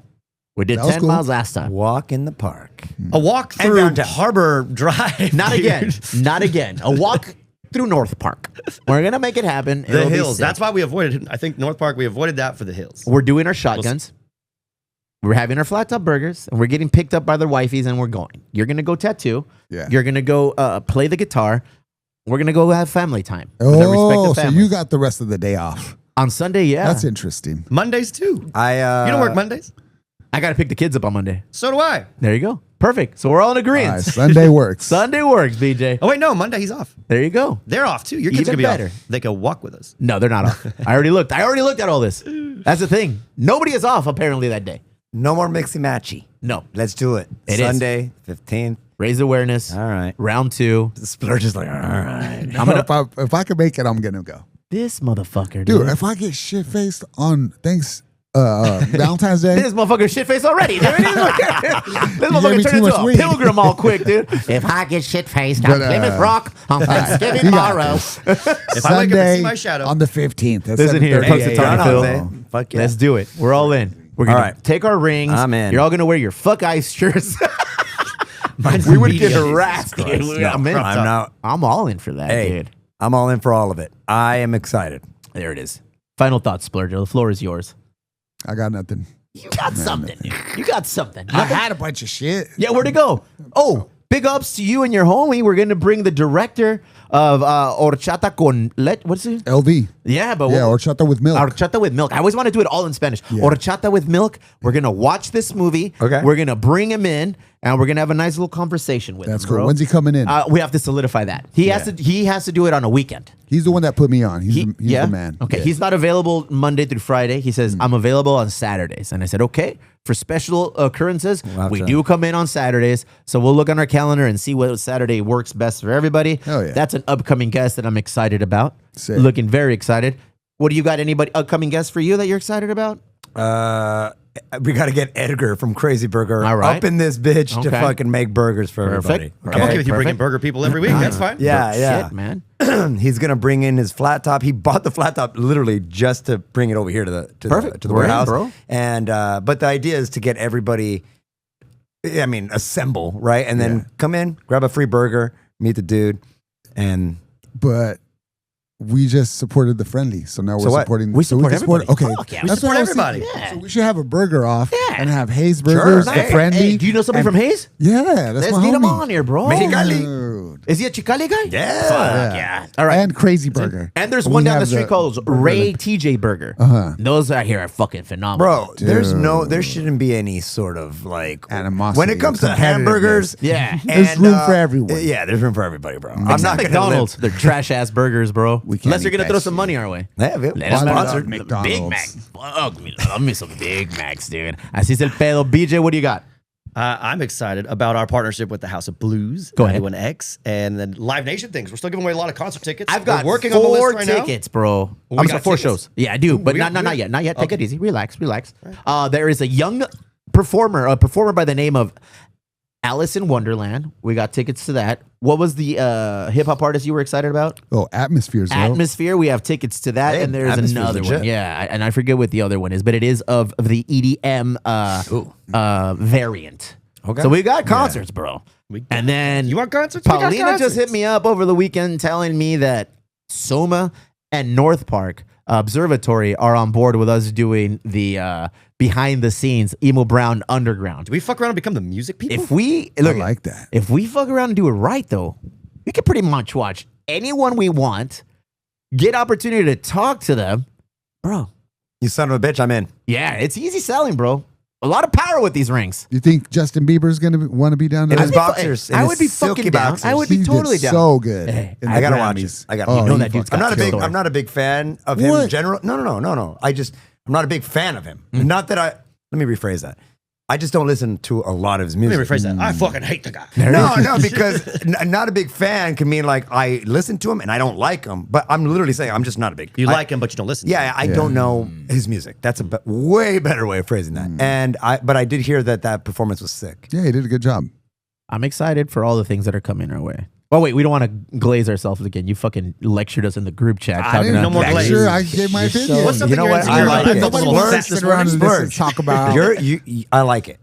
We did That was 10 cool. miles last time. Walk in the park. A walk through downtown. Harbor Drive. Not dude. again. Not again. A walk through North Park. We're going to make it happen. The It'll be hills. sick. That's why we avoided, I think, North Park, we avoided that for the hills. We're doing our shotguns. We're having our flat top burgers, and we're getting picked up by their wifeys, and we're going. You're going to go tattoo. Yeah. You're going to go play the guitar. We're going to go have family time. with our respective Oh, so families. you got the rest of the day off. On Sunday, yeah. That's interesting. Mondays, too. You You don't work Mondays? I got to pick the kids up on Monday. So do I. There you go. Perfect. So we're all in All agreement. right, Sunday works. Sunday works, BJ. Oh, wait, no. Monday, he's off. There you go. They're off, too. Your kids Even could be better. off. They could walk with us. No, they're not off. I already looked. I already looked at all this. That's the thing. Nobody is off apparently that day. No more mixy matchy. No. Let's do it. It is. Sunday, 15th. Raise awareness. All right. Round 2. The splurge is like, all right. I'm gonna, if I can make it, I'm going to go. this motherfucker, Dude, dude. if I get shit faced on Valentine's Day, This motherfucker shit face already. There it is. This gave me motherfucker too turned into much a weed. pilgrim all quick, dude. If I get shit faced on But, Plymouth Rock on Thanksgiving you got tomorrow, If I wake up and Sunday see my shadow. on the 15th. At Listen here, 7:30 folks, a.m. it's on, Right Phil. on, man. Fuck yeah. let's do it. We're all in. We're gonna All right. take our rings. I'm in. You're all gonna wear your fuck ice shirts. Mine's we would media. get harassed, dude. Christ. No, I'm in. I'm not. I'm all in for that, Hey, dude. I'm all in for all of it. I am excited. There it is. Final thoughts, Splurger. The floor is yours. I got nothing. You got something, dude. You got something. I had a bunch of shit. Yeah, where'd it go? Oh, big ups to you and your homie. We're going to bring the director of Horchata con Leche. What's it? LV. Yeah, but Yeah, horchata with milk. Horchata with milk. I always want to do it all in Spanish. Horchata with milk. We're going to watch this movie. Okay. We're going to bring him in, and we're going to have a nice little conversation with That's him, cool. bro. When's he coming in? We have to solidify that. He has to do it on a weekend. He's the one that put me on. He's the man. Okay. Yeah. He's not available Monday through Friday. He says, I'm available on Saturdays. And I said, okay. For special occurrences, have we to- do come in on Saturdays. So we'll look on our calendar and see what Saturday works best for everybody. Hell yeah. That's an upcoming guest that I'm excited about. Sick. Looking very excited. What do you got? Anybody upcoming guests for you that you're excited about? We got to get Edgar from Crazy Burger All right. up in this bitch to Okay. fucking make burgers for everybody. Perfect. I'm okay with you bringing perfect. burger people every week. That's fine. Yeah, yeah. Shit, man. He's gonna bring in his flat top. He bought the flat top literally just to bring it over here to the Perfect. to the We're in, warehouse. bro. And but the idea is to get everybody. I mean, assemble right, and then come in, grab a free burger, meet the dude, and But we just supported the friendly, so now we're So what? supporting. We so support can everybody. Okay, Fuck yeah, we that's support what I was everybody. thinking. Yeah. So we should have a burger off Yeah. and have Hayes Burgers, the Hey, friendly. hey, do you know somebody and- from Hayes? Yeah, that's Let's my get him homie. on here, bro. Mexicali. Dude, Is he a Chicali guy? Yeah. Fuck yeah. All right. And Crazy Burger. And there's We one down the have street called burger Ray like- TJ Burger. Uh-huh. Those I hear are fucking phenomenal. Bro, there shouldn't be any sort of like Animosity when it comes to or hamburgers. Yeah. There's room for everyone. Yeah, there's room for everybody, bro. I'm Except not gonna McDonald's. They're trash ass burgers, bro. We can't Unless you're eat gonna that throw some shit. money our way. Yeah, Let us Why not sponsor McDonald's? Big Mac. Fuck me. Love me some Big Macs, dude. Así es el pedo. BJ, what do you got? I'm excited about our partnership with the House of Blues, Go ahead. 91X, and then Live Nation things. We're still giving away a lot of concert tickets. I've got We're working on the four list right tickets, bro. We I'm got sorry, four tickets? shows. Yeah, I do, but we not got- yet. Not yet. Take Okay. it easy. Relax. There is a young performer, a performer by the name of Alice in Wonderland. We got tickets to that. What was the hip hop artist you were excited about? Oh, Atmospheres. bro. Atmosphere. We have tickets to that, Hey, and there's Atmosphere's another one. legit. Yeah, and I forget what the other one is, but it is of the EDM variant. Okay. So we got concerts, bro. And then You want concerts? We got Paulina just concerts. hit me up over the weekend telling me that Soma and North Park Observatory are on board with us doing the behind the scenes Emo Brown Underground. Do we fuck around and become the music people? If we I look, like that. if we fuck around and do it right, though, we can pretty much watch anyone we want, get opportunity to talk to them, bro. You son of a bitch, I'm in. Yeah, it's easy selling, bro. A lot of power with these rings. You think Justin Bieber's gonna want to be down there? In his I'd be fu- boxers. in I his would be silky fucking down. boxers. I would He be totally did down. so good. Hey, in I the gotta watch Grammys. it. I got. Oh, You know he that dude's fucking got killed it. I'm not a big fan of him What? in general. No. I'm not a big fan of him. Not that I. Let me rephrase that. I just don't listen to a lot of his Let me music. rephrase that. I fucking hate the guy. No, because not a big fan can mean like I listen to him and I don't like him, but I'm literally saying I'm just not a big. You I- like him, but you don't listen. Yeah, I don't know his music. That's a way better way of phrasing that. But I did hear that performance was sick. Yeah, he did a good job. I'm excited for all the things that are coming our way. Oh wait, we don't want to glaze ourselves again. You fucking lectured us in the group chat. I talking didn't about know more glazes. glaze. Sure, I gave my You're opinion. so- What's something You know you're what? insecure I about? like I it. felt a little Splurge, fat sit this around morning. and listen, Splurge. talk about. I like it.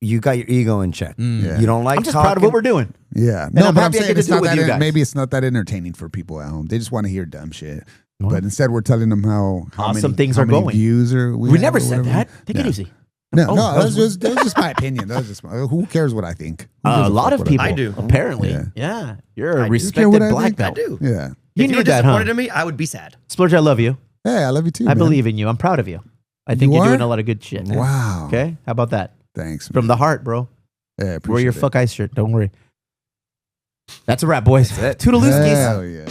You got your ego in check. Yeah. You don't like. I'm just proud of what we're doing. Yeah, I'm no, but I'm happy I saying get to it's do it not with that. you guys. Maybe it's not that entertaining for people at home. They just want to hear dumb shit. Well, But instead, we're telling them how awesome many, things how are many going. Views or We have never or said whatever. that. Take it Yeah. easy. No, Oh, no, that that's just my opinion. That was just who cares what I think? Who gives A lot fuck of what I people, I think? do. apparently. Yeah. Yeah, you're a I do. respected what I black think? I belt. do. Yeah. You If knew were that, huh? disappointed in me, I would be sad. Splurge, I love you. Hey, I love you too. I man. believe in you. I'm proud of you. I think You you're are? doing a lot of good shit. Wow. Okay, how about that? Thanks. From the heart, bro. Yeah, Wear appreciate your it. fuck ice shirt. Don't worry. That's a wrap, boys. That's it. Toodalooskies. Hell yeah.